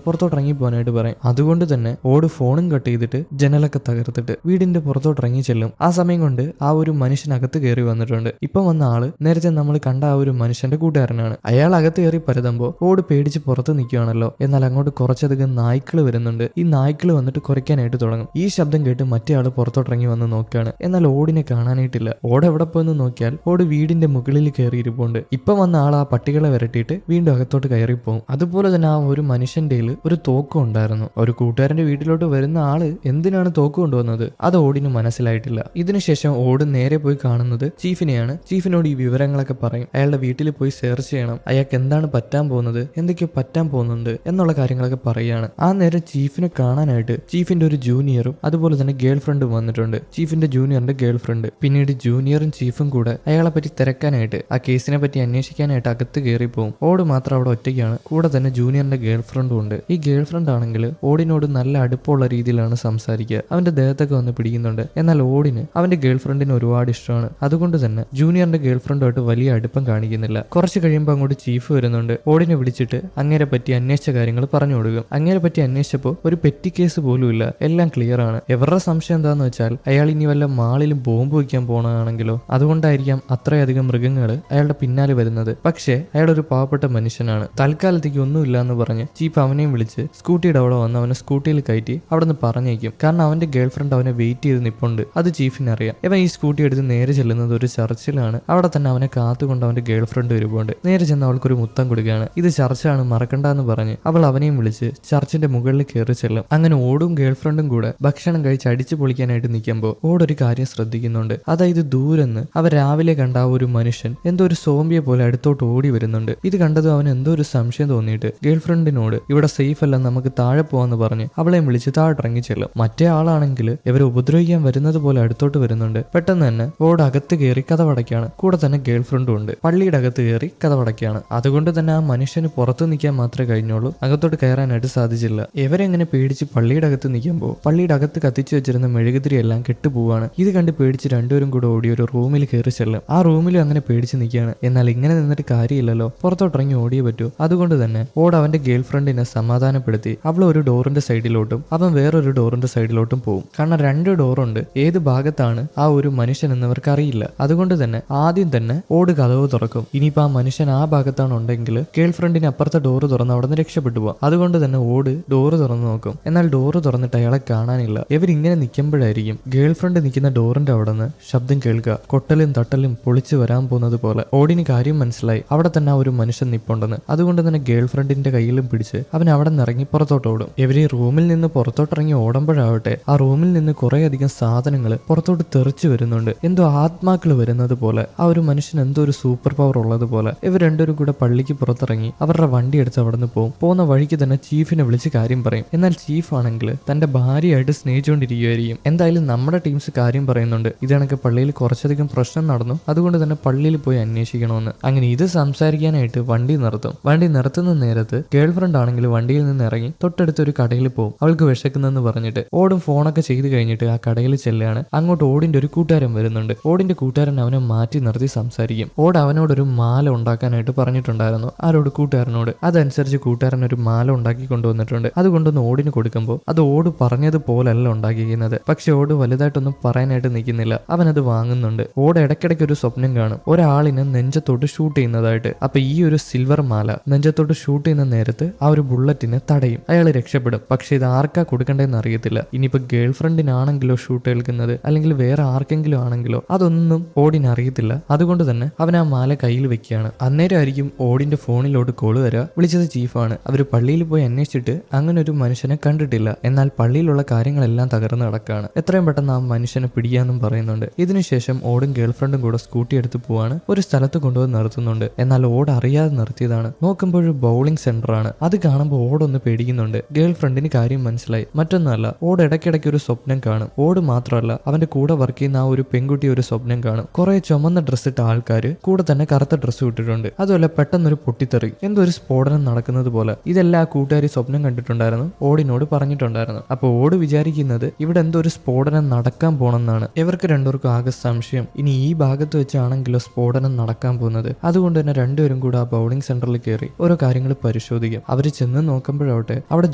പുറത്തോട്ട് ഇറങ്ങി പോകാനായിട്ട് പറയും. അതുകൊണ്ട് തന്നെ ഓട് ഫോണും കട്ട് ചെയ്തിട്ട് ജനലൊക്കെ തകർത്തിട്ട് വീടിന്റെ പുറത്തോട്ട് ഇറങ്ങി ചെല്ലും. ആ സമയം കൊണ്ട് ആ ഒരു മനുഷ്യനകത്ത് കയറി വന്നിട്ടുണ്ട്. ഇപ്പം വന്ന ആള് നേരത്തെ നമ്മൾ കണ്ട ആ ഒരു മനുഷ്യന്റെ കൂട്ടുകാരനാണ്. അയാൾ അകത്ത് കയറി പരതുമ്പോൾ ഓട് പേടിച്ച് പുറത്ത് നിൽക്കുകയാണല്ലോ. എന്നാൽ അങ്ങോട്ട് കുറച്ചധികം നായ്ക്കള് വരുന്നുണ്ട്. ഈ നായ്ക്കള് വന്നിട്ട് കുറയ്ക്കാനായിട്ട് തുടങ്ങും. ഈ ശബ്ദം കേട്ട് മറ്റേ ആള് പുറത്തോട്ടിറങ്ങി വന്ന് നോക്കുകയാണ്. എന്നാൽ ഓടിനെ കാണാനായിട്ടില്ല. ഓട് എവിടെ പോയെന്ന് നോക്കിയാൽ ഓട് വീടിന്റെ മുകളിൽ കയറിയിരിപ്പുണ്ട്. ഇപ്പം വന്ന ആൾ ആ പട്ടികളെ വരട്ടിയിട്ട് വീണ്ടും അകത്തോട്ട് കയറിപ്പോവും. അതുപോലെ തന്നെ ആ ഒരു മനുഷ്യന്റെ ഒരു തോക്കും ഉണ്ടായിരുന്നു. ഒരു കൂട്ടുകാരന്റെ വീട്ടിലോട്ട് വരുന്ന ആള് എന്തിനാണ് തോക്ക് കൊണ്ടുവന്നത് അത് ഓടിന് മനസ്സിലായിട്ടില്ല. ഇതിനുശേഷം ഓട് നേരെ പോയി കാണുന്നത് ചീഫിനെയാണ്. ചീഫിനോട് ഈ വിവരങ്ങളൊക്കെ പറയും. അയാളുടെ വീട്ടിൽ പോയി സെർച്ച് ചെയ്യണം, അയാൾക്ക് എന്താണ് പറ്റാൻ പോകുന്നത്, എന്തൊക്കെയോ പറ്റാൻ പോകുന്നുണ്ട് എന്നുള്ള കാര്യങ്ങളൊക്കെ പറയുകയാണ്. ആ നേരം ചീഫിനെ കാണാനായിട്ട് ചീഫിന്റെ ഒരു ജൂനിയറും അതുപോലെ തന്നെ ഗേൾ ഫ്രണ്ടും വന്നിട്ടുണ്ട്. ചീഫിന്റെ ജൂനിയറിന്റെ ഗേൾ ഫ്രണ്ട്. പിന്നീട് ജൂനിയറും ചീഫും കൂടെ അയാളെ പറ്റി തിരക്കാനായിട്ട് ആ കേസിനെ പറ്റി അന്വേഷിക്കാനായിട്ട് അകത്ത് കയറിപ്പോവും. ഓട് മാത്രം അവിടെ ഒറ്റയ്ക്കാണ്. കൂടെ തന്നെ ജൂനിയറിന്റെ ഗേൾ ഫ്രണ്ടും ഉണ്ട്. ഈ ഗേൾ ഫ്രണ്ട് ആണെങ്കിൽ ഓടിനോട് നല്ല അടുപ്പമുള്ള രീതിയിലാണ് സംസാരിക്കുക. അവന്റെ ദേഹത്തൊക്കെ വന്ന് പിടിക്കുന്നുണ്ട്. എന്നാൽ ഓടിന് അവന്റെ ഗേൾ ഫ്രണ്ടിന് ഒരുപാട് ഇഷ്ടമാണ്. അതുകൊണ്ട് തന്നെ ജൂനിയറിന്റെ ഗേൾ ഫ്രണ്ടുമായിട്ട് വലിയ അടുപ്പം കാണിക്കുന്നില്ല. കുറച്ച് കഴിയുമ്പോൾ അങ്ങോട്ട് ചീഫ് വരുന്നുണ്ട്. ഓടിനെ വിളിച്ചിട്ട് അങ്ങേരെ പറ്റി അന്വേഷിച്ച കാര്യങ്ങൾ പറഞ്ഞു കൊടുക്കും. അങ്ങേരെ പറ്റി അന്വേഷിച്ചപ്പോൾ ഒരു പെറ്റി കേസ് പോലും ഇല്ല, എല്ലാം ക്ലിയർ ആണ്. എവരുടെ സംശയം എന്താന്ന് വെച്ചാൽ അയാൾ ഇനി വല്ല മാളിലും ബോംബ് വയ്ക്കാൻ പോകണമെങ്കിലോ അതുകൊണ്ടായിരിക്കാം അത്രയധികം മൃഗങ്ങൾ അയാളുടെ പിന്നാലെ വരുന്നത്. പക്ഷേ അയാൾ ഒരു പാവപ്പെട്ട മനുഷ്യനാണ്. തൽക്കാലത്തേക്ക് ഒന്നുമില്ല എന്ന് പറഞ്ഞ് ചീഫ് അവനെയും വിളിച്ച് സ്കൂട്ടിയുടെ അവിടെ വന്ന് അവനെ സ്കൂട്ടിയിൽ കയറ്റി അവിടെ നിന്ന് പറഞ്ഞേക്കും. കാരണം അവന്റെ ഗേൾ ഫ്രണ്ട് അവനെ വെയിറ്റ് ചെയ്ത് നിപ്പുണ്ട്. അത് ചീഫിന് അറിയാം. ഇവൻ ഈ സ്കൂട്ടി എടുത്ത് നേരെ ചെല്ലുന്നത് ഒരു ചർച്ചിലാണ്. അവിടെ തന്നെ അവനെ കാത്തുകൊണ്ട് അവന്റെ ഗേൾ ഫ്രണ്ട് വരുമ്പോണ്ട് നേരെ ചെന്ന് അവൾക്കൊരു മുത്തം കൊടുക്കുകയാണ്. ഇത് ചർച്ചാണ്, മറക്കണ്ടെന്ന് പറഞ്ഞ് അവൾ അവനെയും വിളിച്ച് ചർച്ചിന്റെ മുകളിൽ കയറി ചെല്ലും. അങ്ങനെ ഓടും ഗേൾ ഫ്രണ്ടും കൂടെ ഭക്ഷണം കഴിച്ച് അടിച്ചു പൊളിക്കാനായിട്ട് നിൽക്കുമ്പോൾ ഓടൊരു കാര്യം ശ്രദ്ധിക്കുന്നുണ്ട്. അതായത് ദൂരെന്ന് അവർ രാവിലെ കണ്ട ആ ഒരു മനുഷ്യൻ എന്തോ ഒരു സോംബിയെ പോലെ അടുത്തോട്ട് ഓടി വരുന്നുണ്ട്. ഇത് കണ്ടതും അവൻ എന്തോ ഒരു സംശയം തോന്നിയിട്ട് ഗേൾ ഫ്രണ്ടിനോട് ഇവിടെ സേഫ് അല്ല, നമുക്ക് താഴെ പോവാന്ന് പറഞ്ഞ് അവളെയും വിളിച്ച് താഴെറങ്ങി ചെല്ലും. മറ്റേ ആളാണെങ്കിൽ ഇവരെ ഉപദ്രവിക്കാൻ വരുന്നത് പോലെ അടുത്തോട്ട് വരുന്നുണ്ട്. പെട്ടെന്ന് തന്നെ ഓട് അകത്ത് കയറി കഥവടയ്ക്കാണ്. കൂടെ തന്നെ ഗേൾ ഫ്രണ്ടും ഉണ്ട്. പള്ളിയുടെ അകത്ത് കയറി കഥവടയ്ക്കാണ്. അതുകൊണ്ട് തന്നെ ആ മനുഷ്യന് പുറത്ത് നിൽക്കാൻ മാത്രമേ കഴിഞ്ഞുള്ളൂ, അകത്തോട്ട് കയറാനായിട്ട് സാധിച്ചില്ല. ഇവരെങ്ങനെ പേടിച്ച് പള്ളിയുടെ അകത്ത് നിൽക്കുമ്പോൾ പള്ളിയുടെ അകത്ത് കത്തിച്ചു വെച്ചിരുന്ന മെഴുകുതിരി എല്ലാം കെട്ടുപോവാണ്. ഇത് കണ്ട് പേടിച്ച് രണ്ടുപേരും കൂടെ ഓടി ഒരു റൂമിൽ കയറി ചെല്ലും. ആ റൂമിലും അങ്ങനെ പേടിച്ച് നിൽക്കുകയാണ്. എന്നാൽ ഇങ്ങനെ നിന്നിട്ട് കാര്യമില്ലല്ലോ, പുറത്തോട്ടിറങ്ങി ഓടിയേ പറ്റൂ. അതുകൊണ്ട് തന്നെ ഓട് അവന്റെ ഗേൾ ഫ്രണ്ടിനെ സമാധാനപ്പെടുത്തി അവൾ ഒരു ഡോറിന്റെ സൈഡിലോട്ടും അവൻ വേറൊരു ഡോറിന്റെ സൈഡിലോട്ടും പോകും. കാരണം രണ്ട് ഡോറുണ്ട്, ഏത് ഭാഗത്താണ് ആ ഒരു മനുഷ്യൻ എന്നവർക്ക് അറിയില്ല. അതുകൊണ്ട് തന്നെ ആദ്യം തന്നെ ഓട് കതവ് തുറക്കും. ഇനിയിപ്പോ ആ മനുഷ്യൻ ആ ഭാഗത്താണ് ഉണ്ടെങ്കിൽ ഗേൾ ഫ്രണ്ടിന് അപ്പുറത്തെ ഡോറ് തുറന്ന് അവിടെ നിന്ന് രക്ഷപ്പെട്ടു പോവാം. അതുകൊണ്ട് തന്നെ ഓട് ഡോറ് തുറന്ന് നോക്കും. എന്നാൽ ഡോറ് തുറന്നിട്ട് അയാളെ കാണാനില്ല. ഇവരിങ്ങനെ നിൽക്കുമ്പോഴായിരിക്കും ഗേൾ ഫ്രണ്ട് നിൽക്കുന്ന ഡോറിന്റെ അവിടെ നിന്ന് ശബ്ദം കേൾക്കുക. കൊട്ടലും തട്ടലും പൊളിച്ചു വരാൻ പോകുന്നത് പോലെ. ഓടിന് കാര്യം മനസ്സിലായി, അവിടെ തന്നെ ആ ഒരു മനുഷ്യൻ നിപ്പുണ്ടെന്ന്. അതുകൊണ്ട് തന്നെ ഗേൾ ഫ്രണ്ടിന്റെ കയ്യിലും പിടിച്ച് അവൻ അവിടെ നിന്ന് ഇറങ്ങി പുറത്തോട്ട് ഓടും. ഇവര് റൂമിൽ നിന്ന് പുറത്തോട്ടിറങ്ങി ഓടുമ്പോഴാവട്ടെ ആ റൂമിൽ നിന്ന് കുറെ അധികം സാധനങ്ങൾ പുറത്തോട്ട് തെറിച്ചു വരുന്നുണ്ട്. എന്തോ ആത്മാക്കൾ വരുന്നത് പോലെ, ആ ഒരു മനുഷ്യൻ എന്തോ ഒരു സൂപ്പർ പവർ ഉള്ളത് പോലെ. ഇവർ രണ്ടുപേരും കൂടെ പള്ളിക്ക് പുറത്തിറങ്ങി അവരുടെ വണ്ടി എടുത്ത് അവിടെ നിന്ന് പോകും. പോകുന്ന വഴിക്ക് തന്നെ ചീഫിനെ വിളിച്ച് കാര്യം പറയും. എന്നാൽ ചീഫ് ആണെങ്കിൽ തന്റെ ഭാര്യയായിട്ട് സ്നേഹിച്ചുകൊണ്ടിരിക്കുകയായിരിക്കും. എന്തായാലും നമ്മുടെ ടീംസ് കാര്യം പറയുന്നുണ്ട്, ഇതണക്ക് പള്ളിയിൽ കുറച്ചധികം പ്രശ്നം നടന്നു, അതുകൊണ്ട് തന്നെ പള്ളിയിൽ പോയി അന്വേഷിക്കണമെന്ന്. അങ്ങനെ ഇത് സംസാരിക്കാനായിട്ട് വണ്ടി നിർത്തും. വണ്ടി നിർത്തുന്ന നേരത്ത് ഗേൾ ഫ്രണ്ട് ആണെങ്കിൽ വണ്ടിയിൽ നിന്ന് ഇറങ്ങി തൊട്ടടുത്തൊരു കടയിൽ പോകും. അവൾക്ക് വിശക്കുന്നെന്ന് പറഞ്ഞിട്ട് ഓടും ഫോണൊക്കെ ചെയ്ത് കഴിഞ്ഞിട്ട് ആ കടയിൽ ചെല്ലുകയാണ്. അങ്ങോട്ട് ഓടിന്റെ ഒരു കൂട്ടുകാരൻ വരുന്നുണ്ട്. ഓടിന്റെ കൂട്ടുകാരൻ അവനെ മാറ്റി നിർത്തി സംസാരിക്കും. ഓട് അവനോടൊരു മാല ഉണ്ടാക്കാനായിട്ട് പറഞ്ഞിട്ടുണ്ടായിരുന്നു, ആരോട്? കൂട്ടുകാരനോട്. അതനുസരിച്ച് കൂട്ടുകാരൻ ഒരു മാല ഉണ്ടാക്കി കൊണ്ടുവന്നിട്ടുണ്ട്. അതുകൊണ്ടൊന്ന് ഓടിന് കൊടുക്കുമ്പോൾ അത് ഓട് പറഞ്ഞതുപോലല്ല ഉണ്ടാക്കിയിരിക്കുന്നത്. പക്ഷെ ഓട് വലുതായിട്ടൊന്നും പറയാനായിട്ട് നിൽക്കുന്നില്ല. അവനത് വാങ്ങുന്നുണ്ട്. ഓട് ഇടയ്ക്കിടയ്ക്ക് ഒരു സ്വപ്നം കാണും, ഒരാളിനെ നെഞ്ചത്തോട്ട് ഷൂട്ട് ചെയ്യുന്നതായിട്ട്. അപ്പൊ ഈ ഒരു സിൽവർ മാല നെഞ്ചത്തോട്ട് ഷൂട്ട് ചെയ്യുന്ന നേരത്ത് ആ ഒരു ബുള്ളറ്റിനെ തടയും. അയാൾ രക്ഷപ്പെടും. പക്ഷെ ഇത് ആർക്കാ കൊടുക്കേണ്ടതെന്ന് അറിയത്തില്ല. ഇനിയിപ്പോ ഗേൾ ഫ്രണ്ടിനാണെങ്കിലോ ഷൂട്ട് ഏൽക്കുന്നത്, അല്ലെങ്കിൽ വേറെ ആർക്കെങ്കിലും ആണെങ്കിലോ, അതൊന്നും ഓടിന് അറിയത്തില്ല. അതുകൊണ്ട് തന്നെ അവൻ ആ മാല കയ്യിൽ വെക്കുകയാണ്. അന്നേരമായിരിക്കും ഓടിന്റെ ഫോണിലോട്ട് കോള് വരിക. വിളിച്ചത് ചീഫാണ്. അവര് പള്ളിയിൽ പോയി അന്വേഷിച്ചിട്ട് അങ്ങനെ ഒരു മനുഷ്യനെ കണ്ടിട്ടില്ല. എന്നാൽ പള്ളിയിലുള്ള കാര്യങ്ങളെല്ലാം തകർന്ന് നടക്കുകയാണ്. എത്രയും പെട്ടെന്ന് ആ മനുഷ്യനെ പിടിക്കാന്നും പറയുന്നുണ്ട്. ഇതിനുശേഷം ഓടും ഗേൾ ഫ്രണ്ടും കൂടെ സ്കൂട്ടി എടുത്ത് പോവാണ്. ഒരു സ്ഥലത്ത് കൊണ്ടുപോയി നിർത്തുന്നുണ്ട്. എന്നാൽ ഓട് അറിയാതെ നിർത്തിയതാണ്. നോക്കുമ്പോൾ ഒരു ബൗളിംഗ് സെന്റർ ആണ്. അത് കാണുമ്പോൾ ഓടൊന്ന് പേടിക്കുന്നുണ്ട്. ഗേൾ ഫ്രണ്ടിന് കാര്യം മനസ്സിലായി. മറ്റൊന്നല്ല, ഓട് ഇടയ്ക്കിടയ്ക്ക് ഒരു സ്വപ്നം കാണും. ഓട് മാത്രമല്ല, അവന്റെ കൂടെ വർക്ക് ചെയ്യുന്ന ആ ഒരു പെൺകുട്ടി ഒരു സ്വപ്നം കാണും. കുറെ ചുമന്ന ഡ്രസ് ഇട്ട ആൾക്കാര് കൂടെ തന്നെ കറുത്ത ഡ്രസ്സ് ഇട്ടിട്ടുണ്ട്. അതുപോലെ പെട്ടെന്നൊരു പൊട്ടിത്തെറി, എന്തോ ഒരു സ്ഫോടനം നടക്കുന്നത് പോലെ. ഇതെല്ലാം ആ കൂട്ടുകാരി സ്വപ്നം കണ്ടിട്ടുണ്ടായിരുന്നു, ഓടിനോട് പറഞ്ഞിട്ടുണ്ടായിരുന്നു. അപ്പൊ ഓട് വിചാരിക്കുന്നത് ഇവിടെ എന്തോ ഒരു സ്ഫോടനം നടക്കാൻ പോണെന്നാണ്. ഇവർക്ക് രണ്ടുപേർക്കും ആകെ സംശയം, ഇനി ഈ ഭാഗത്ത് വെച്ചാണെങ്കിലോ സ്ഫോടനം നടക്കാൻ പോകുന്നത്. അതുകൊണ്ട് തന്നെ രണ്ടുപേരും കൂടെ ആ ബൗളിംഗ് സെന്ററിൽ കയറി കയറി ഓരോ കാര്യങ്ങൾ പരിശോധിക്കും. അവര് ചെന്ന് നോക്കുമ്പോഴാവട്ടെ അവിടെ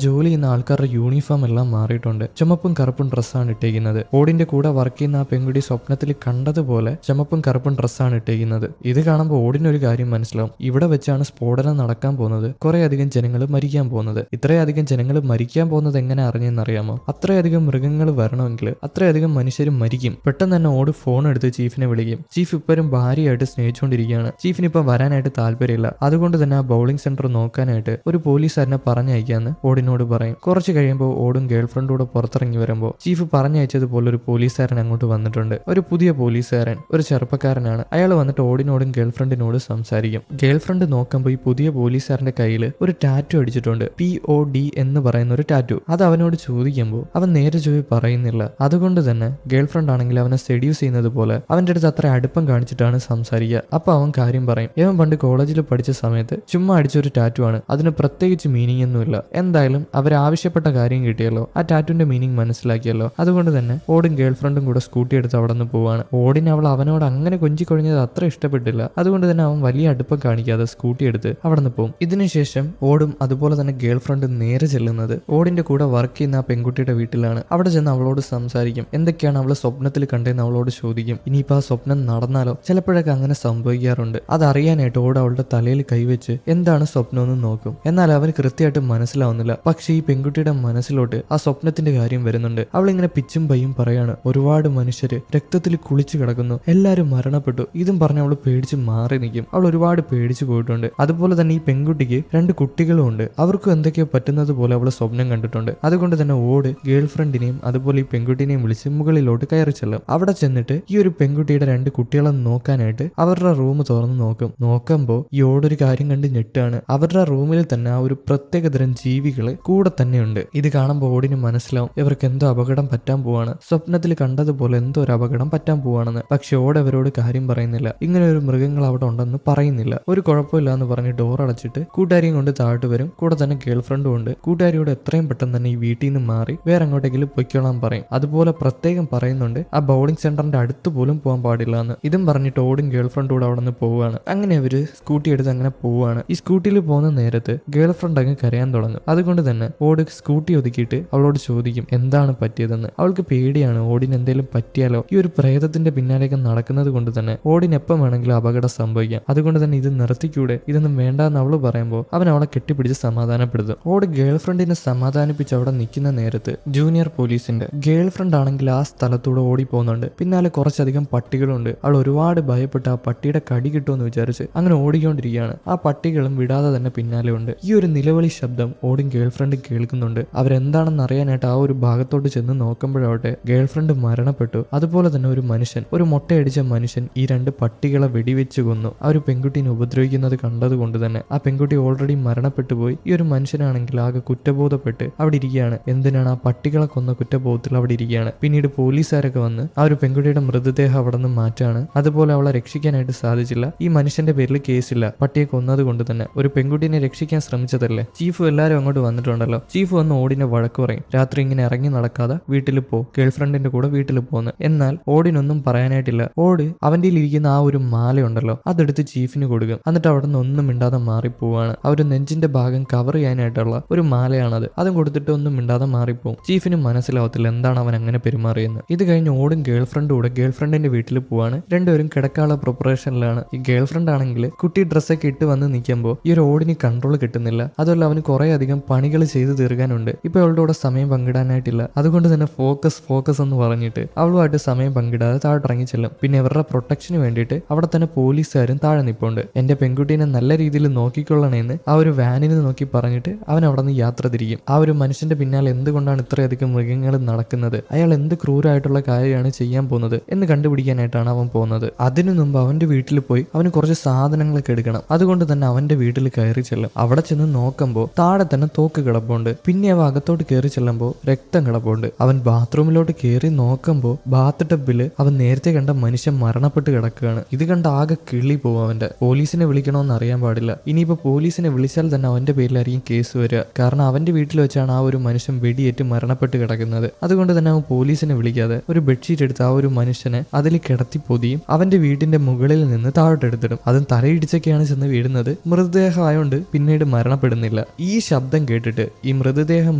ജോലി ചെയ്യുന്ന ആൾക്കാരുടെ യൂണിഫോം എല്ലാം മാറിയിട്ടുണ്ട്. ചുമപ്പും കറുപ്പും ഡ്രസ്സാണ് ഇട്ടേക്കുന്നത്. ഓടിന്റെ കൂടെ വർക്ക് ചെയ്യുന്ന ആ പെൺകുട്ടി സ്വപ്നത്തിൽ കണ്ടതുപോലെ ചുമപ്പും കറുപ്പും ഡ്രസ്സാണ് ഇട്ടേക്കുന്നത്. ഇത് കാണുമ്പോൾ ഓടിനൊരു കാര്യം മനസ്സിലാവും, ഇവിടെ വെച്ചാണ് സ്ഫോടനം നടക്കാൻ പോകുന്നത്, കുറെ അധികം ജനങ്ങൾ മരിക്കാൻ പോകുന്നത്. ഇത്രയധികം ജനങ്ങൾ മരിക്കാൻ പോകുന്നത് എങ്ങനെ അറിഞ്ഞെന്നറിയാമോ? അത്രയധികം മൃഗങ്ങൾ വരണമെങ്കിൽ അത്രയധികം മനുഷ്യരും മരിക്കും. പെട്ടെന്ന് തന്നെ ഓട് ഫോൺ എടുത്ത് ചീഫിനെ വിളിക്കും. ചീഫ് ഇപ്പോഴും ഭാര്യയായിട്ട് സ്നേഹിച്ചുകൊണ്ടിരിക്കുകയാണ്. ചീഫിന് ഇപ്പൊ വരാനായിട്ട് താല്പര്യമില്ല. അതുകൊണ്ട് തന്നെ ആ ബൗളിംഗ് സെന്റർ നോക്കാനായിട്ട് ഒരു പോലീസുകാരനെ പറഞ്ഞയക്കാന്ന് ഓടിനോട് പറയും. കുറച്ച് കഴിയുമ്പോൾ ഓടും ഗേൾഫ്രണ്ടോട് പുറത്തിറങ്ങി വരുമ്പോൾ ചീഫ് പറഞ്ഞയച്ചതുപോലെ ഒരു പോലീസുകാരൻ അങ്ങോട്ട് വന്നിട്ടുണ്ട്. ഒരു പുതിയ പോലീസുകാരൻ, ഒരു ചെറുപ്പക്കാരനാണ്. അയാൾ വന്നിട്ട് ഓടിനോടും ഗേൾഫ്രണ്ടിനോട് സംസാരിക്കും. ഗേൾഫ്രണ്ട് നോക്കുമ്പോൾ ഈ പുതിയ പോലീസുകാരന്റെ കയ്യിൽ ഒരു ടാറ്റു അടിച്ചിട്ടുണ്ട്, POD എന്ന് പറയുന്ന ഒരു ടാറ്റു. അത് അവനോട് ചോദിക്കുമ്പോൾ അവൻ നേരെ ചൊവ്വേ പറയുന്നില്ല. അതുകൊണ്ട് തന്നെ ഗേൾഫ്രണ്ട് ആണെങ്കിൽ അവനെ സെഡ്യൂസ് ചെയ്യുന്നത് പോലെ അവന്റെ അടുത്ത് അത്ര അടുപ്പം കാണിച്ചിട്ടാണ് സംസാരിക്കുക. അപ്പൊ അവൻ കാര്യം പറയും, ഇവൻ പണ്ട് കോളേജിൽ പഠിച്ച സമയത്ത് ചുമ്മാ അടിച്ചൊരു ടാറ്റു ആണ്, അതിന് പ്രത്യേകിച്ച് മീനിങ് ഒന്നുമില്ല. എന്തായാലും അവരാവശ്യപ്പെട്ട കാര്യം കിട്ടിയല്ലോ, ആ ടാറ്റുവിന്റെ മീനിങ് മനസ്സിലാക്കിയല്ലോ. അതുകൊണ്ട് തന്നെ ഓടും ഗേൾഫ്രണ്ടും കൂടെ സ്കൂട്ടി എടുത്ത് അവിടെ നിന്ന് പോവാണ്. ഓടിന് അവനോട് അങ്ങനെ കൊഞ്ചിക്കൊഴിഞ്ഞത് അത്ര ഇഷ്ടപ്പെട്ടില്ല. അതുകൊണ്ട് തന്നെ അവൻ വലിയ അടുപ്പം കാണിക്കാതെ സ്കൂട്ടി എടുത്ത് അവിടെ നിന്ന് പോകും. ഇതിനുശേഷം ഓടും അതുപോലെ തന്നെ ഗേൾഫ്രണ്ട് നേരെ ചെല്ലുന്നത് ഓടിന്റെ കൂടെ വർക്ക് ചെയ്യുന്ന ആ പെൺകുട്ടിയുടെ വീട്ടിലാണ്. അവിടെ ചെന്ന് അവളോട് സംസാരിക്കും. എന്തൊക്കെയാണ് അവള് സ്വപ്നത്തിൽ കണ്ടെന്ന് അവളോട് ചോദിക്കും. ഇനിയിപ്പോ ആ സ്വപ്നം നടന്നാലോ? ചിലപ്പോഴൊക്കെ അങ്ങനെ സംഭവിക്കാറുണ്ട്. അതറിയാനായിട്ട് ഓട് അവളുടെ തലയിൽ കൈവച്ച് എന്താണ് സ്വപ്നം എന്ന് നോക്കും. എന്നാൽ അവന് കൃത്യമായിട്ട് മനസ്സിലാവുന്നില്ല. പക്ഷെ ഈ പെൺകുട്ടിയുടെ മനസ്സിലോട്ട് ആ സ്വപ്നത്തിന്റെ കാര്യം വരുന്നുണ്ട്. അവളിങ്ങനെ പിച്ചും പയ്യും പറയാണ്, ഒരുപാട് മനുഷ്യര് രക്തത്തിൽ കുളിച്ചു കിടക്കുന്നു, എല്ലാരും മരണപ്പെട്ടു. ഇതും പറഞ്ഞ് അവള് പേടിച്ച് മാറി നിൽക്കും. അവൾ ഒരുപാട് പേടിച്ചു പോയിട്ടുണ്ട്. അതുപോലെ തന്നെ ഈ പെൺകുട്ടിക്ക് 2 കുട്ടികളും ഉണ്ട്. അവർക്കും എന്തൊക്കെയോ പറ്റുന്നത് പോലെ അവള് സ്വപ്നം കണ്ടിട്ടുണ്ട്. അതുകൊണ്ട് തന്നെ ഓട് ഗേൾഫ്രണ്ടിനെയും അതുപോലെ ഈ പെൺകുട്ടിനെയും വിളിച്ച് മുകളിലോട്ട് കയറി ചെല്ലും. അവിടെ ചെന്നിട്ട് ഈ ഒരു പെൺകുട്ടിയുടെ 2 കുട്ടികളെ നോക്കാനായിട്ട് അവരുടെ റൂം തുറന്ന് നോക്കുമ്പോ ഈ ഓടൊരു കാര്യം കണ്ട് ഞെട്ടാണ്. അവരുടെ റൂമിൽ തന്നെ ആ ഒരു പ്രത്യേകതരം ജീവികള് കൂടെ തന്നെയുണ്ട്. ഇത് കാണുമ്പോൾ ഓടിന് മനസ്സിലാവും ഇവർക്ക് എന്തോ അപകടം പറ്റാൻ പോവാണ്, സ്വപ്നത്തിൽ കണ്ടതുപോലെ എന്തോ ഒരു അപകടം പറ്റാൻ പോവാണെന്ന്. പക്ഷെ ഓട് അവരോട് കാര്യം പറയുന്നില്ല. ഇങ്ങനെ ഒരു മൃഗങ്ങൾ അവിടെ ഉണ്ടെന്ന് പറയുന്നില്ല. ഒരു കുഴപ്പമില്ല എന്ന് പറഞ്ഞ് ഡോർ അടച്ചിട്ട് കൂട്ടുകാരിയും കൊണ്ട് താഴോട്ട് വരും. കൂടെ തന്നെ ഗേൾഫ്രണ്ടും ഉണ്ട്. കൂട്ടുകാരിയോട് എത്രയും പെട്ടെന്ന് തന്നെ ഈ വീട്ടിൽ നിന്ന് മാറി വേറെ അങ്ങോട്ടെങ്കിലും പൊയ്ക്കോളാൻ പറയും. അതുപോലെ പ്രത്യേകം പറയുന്നുണ്ട് ആ ബൗളിംഗ് സെന്ററിന്റെ അടുത്ത് പോലും പോകാൻ പാടില്ല എന്ന്. ഇതും പറഞ്ഞിട്ട് ഓടും ഗേൾഫ്രണ്ടോട് അവിടെ നിന്ന് പോവുകയാണ്. അങ്ങനെ അവര് സ്കൂട്ടി എടുത്ത് അങ്ങനെ പോവുകയാണ്. ഈ സ്കൂട്ടിയിൽ പോകുന്ന നേരത്ത് ഗേൾഫ്രണ്ട് അങ്ങ് കരയാൻ തുടങ്ങും. അതുകൊണ്ട് തന്നെ ഓട് സ്കൂട്ടി ഒതുക്കിയിട്ട് അവളോട് ചോദിക്കും എന്താണ് പറ്റിയതെന്ന്. അവൾക്ക് പേടിയാണ്, ഓടിന് എന്തെങ്കിലും പറ്റിയാലോ. ഈ ഒരു പ്രേതത്തിന്റെ പിന്നാലേക്ക് നടക്കുന്നത് കൊണ്ട് തന്നെ ഓടിന് എപ്പം വേണമെങ്കിലും അപകടം സംഭവിക്കാം. അതുകൊണ്ട് തന്നെ ഇത് നിർത്തിക്കൂടെ, ഇതൊന്നും വേണ്ടെന്ന് അവള് പറയുമ്പോൾ അവൻ അവളെ കെട്ടിപ്പിടിച്ച് സമാധാനപ്പെടുത്തും. ഓട് ഗേൾഫ്രണ്ടിനെ സമാധാനിപ്പിച്ച് അവിടെ നിൽക്കുന്ന നേരത്ത് ജൂനിയർ പോലീസിന്റെ ഗേൾഫ്രണ്ട് ആണെങ്കിൽ ആ സ്ഥലത്തൂടെ ഓടി പോകുന്നുണ്ട്. പിന്നാലെ കുറച്ചധികം പട്ടികളുണ്ട്. അവൾ ഒരുപാട് ഭയപ്പെട്ട് ആ പട്ടിയുടെ കടി കിട്ടുമെന്ന് വിചാരിച്ച് അങ്ങനെ ഓടിക്കൊണ്ടിരിക്കുകയാണ്. ആ പട്ടികളും വിടാതെ തന്നെ പിന്നാലെ ഉണ്ട്. ഈ ഒരു നിലവിളി ശബ്ദം ഓടും ഗേൾഫ്രണ്ട് കേൾക്കുന്നുണ്ട്. അവരെന്താണെന്ന് അറിയാനായിട്ട് ആ ഒരു ഭാഗത്തോട്ട് ചെന്ന് നോക്കുമ്പോഴാവട്ടെ ഗേൾഫ്രണ്ട് മരണപ്പെട്ടു. അതുപോലെ തന്നെ ഒരു മനുഷ്യൻ, ഒരു മുട്ടയടിച്ച മനുഷ്യൻ ഈ 2 പട്ടികളെ വെടിവെച്ച് കൊന്നു. ആ ഒരു പെൺകുട്ടീനെ ഉപദ്രവിക്കുന്നത് കണ്ടതുകൊണ്ട് തന്നെ ആ പെൺകുട്ടി ഓൾറെഡി മരണപ്പെട്ടു പോയി. ഈ ഒരു മനുഷ്യനാണെങ്കിൽ ആകെ കുറ്റബോധപ്പെട്ട് അവിടെ ഇരിക്കുകയാണ്. എന്തിനാണ് ആ പട്ടികളെ കൊന്ന കുറ്റബോധത്തിൽ അവിടെ ഇരിക്കുകയാണ്. പിന്നീട് പോലീസുകാരൊക്കെ വന്ന് ആ ഒരു പെൺകുട്ടിയുടെ മൃതദേഹം അവിടെ നിന്ന് മാറ്റാണ്. അതുപോലെ അവളെ രക്ഷിക്കാനായിട്ട് സാധിച്ചില്ല. ഈ മനുഷ്യന്റെ പേരിൽ കേസില്ല. പട്ടിയെ കൊന്നത് കൊണ്ട് തന്നെ ഒരു പെൺകുട്ടീനെ രക്ഷിക്കാൻ ശ്രമിച്ചതല്ലേ. ചീഫ് എല്ലാവരും അങ്ങോട്ട് വന്നിട്ടുണ്ടല്ലോ. ചീഫ് വന്ന് ഓടിനെ വഴക്ക് പറയും. രാത്രി ഇങ്ങനെ ഇറങ്ങി നടക്കാതെ വീട്ടിൽ പോ, ഗേൾഫ്രണ്ടിന്റെ കൂടെ വീട്ടിൽ പോന്ന്. എന്നാൽ ഓടിനൊന്നും പറയാനായിട്ടില്ല. ഓട് അവന്റെ ഇരിക്കുന്ന ആ ഒരു മാലയുണ്ടല്ലോ അതെടുത്ത് ചീഫിന് കൊടുക്കും. എന്നിട്ട് അവിടെ നിന്ന് ഒന്നും മിണ്ടാതെ മാറിപ്പോവാണ്. ആ ഒരു നെഞ്ചിന്റെ ഭാഗം കവർ ചെയ്യാനായിട്ടുള്ള ഒരു മാലയാണത്. അതും കൊടുത്തിട്ട് ഒന്നും മിണ്ടാതെ മാറിപ്പോവും. ചീഫിന് മനസ്സിലാവത്തില്ല എന്താണ് അവൻ അങ്ങനെ പെരുമാറിയെന്ന്. ഇത് കഴിഞ്ഞ് ഓടും ഗേൾഫ്രണ്ടും കൂടെ ഗേൾഫ്രണ്ടിന്റെ വീട്ടിൽ പോവാണ്. രണ്ടുപേരും കിടക്കാനുള്ള പ്രിപ്പറേഷനിലാണ്. ഈ ഗേൾഫ്രണ്ട് ആണെങ്കിൽ കുട്ടി ഡ്രസ്സൊക്കെ ഇട്ട് വന്ന് നിൽക്കുമ്പോൾ ഈ ഒരു ഓടിന് കൺട്രോൾ കിട്ടുന്നില്ല. അതുമല്ല അവന് കുറെ അധികം പണികൾ ചെയ്ത് തീർക്കാനുണ്ട്. ഇപ്പൊ അവളുടെ കൂടെ സമയം പങ്കിടാനായിട്ടില്ല. അതുകൊണ്ട് തന്നെ ഫോക്കസ് എന്ന് പറഞ്ഞിട്ട് അവളുമായിട്ട് സമയം പങ്കിടാതെ താഴോട്ടിറങ്ങി ചെല്ലും. പിന്നെ ഇവരുടെ പ്രൊട്ടക്ഷന് വേണ്ടിയിട്ട് അവിടെ തന്നെ പോലീസുകാരും താഴെ നിൽപ്പുണ്ട്. എന്റെ പെൺകുട്ടീനെ നല്ല രീതിയിൽ നോക്കിക്കൊള്ളണേന്ന് ആ ഒരു വാനിന് നോക്കി പറഞ്ഞിട്ട് അവൻ അവിടെ നിന്ന് യാത്ര തിരിക്കും. ആ ഒരു മനുഷ്യന്റെ പിന്നാലെ എന്തുകൊണ്ടാണ് ഇത്രയധികം മൃഗങ്ങൾ നടക്കുന്നത്, അയാൾ എന്ത് ക്രൂരായിട്ടുള്ള കാര്യമാണ് ചെയ്യാൻ പോകുന്നത് എന്ന് കണ്ടുപിടിക്കാനായിട്ടാണ് അവൻ പോകുന്നത്. അതിനു മുമ്പ് അവന്റെ വീട്ടിൽ പോയി അവന് കുറച്ച് സാധനങ്ങളൊക്കെ എടുക്കണം. അതുകൊണ്ട് തന്നെ അവന്റെ വീട്ടിൽ കയറി ചെല്ലും. അവിടെ ചെന്ന് നോക്കുമ്പോൾ താഴെ തന്നെ തോക്ക് കിടപ്പുണ്ട്. പിന്നെ അവ അകത്തോട്ട് കയറി ചെല്ലുമ്പോൾ രക്തം കിടപ്പുണ്ട്. അവൻ ബാത്റൂമിലോട്ട് കയറി നോക്കുമ്പോൾ ബാത്ത് ടബില് അവൻ നേരത്തെ കണ്ട മനുഷ്യൻ മരണപ്പെട്ട് കിടക്കുകയാണ്. ഇത് കണ്ട് ആകെ കിളി പോകും അവന്റെ. പോലീസിനെ വിളിക്കണമെന്ന് അറിയാൻ പാടില്ല. ഇനിയിപ്പോ പോലീസിനെ വിളിച്ചാൽ തന്നെ അവന്റെ പേരിലായിരിക്കും കേസ് വരിക. കാരണം അവന്റെ വീട്ടിൽ വെച്ചാണ് ആ ഒരു മനുഷ്യൻ വെടിയേറ്റ് മരണപ്പെട്ട് കിടക്കുന്നത്. അതുകൊണ്ട് തന്നെ അവൻ പോലീസിനെ വിളിക്കാതെ ഒരു ബെഡ്ഷീറ്റ് എടുത്ത് ആ ഒരു മനുഷ്യനെ അതിൽ കിടത്തി പൊതിയും അവന്റെ വീടിന്റെ മുകളിൽ നിന്ന് താഴോട്ടെടുത്തിടും. അതും തലയിടിച്ചൊക്കെയാണ് ചെന്ന് വീഴുന്നത്. മൃതദേഹമായോണ്ട് പിന്നീട് മരണപ്പെടുന്നില്ല. ഈ ശബ്ദം കേട്ടിട്ട്, ഈ മൃതദേഹം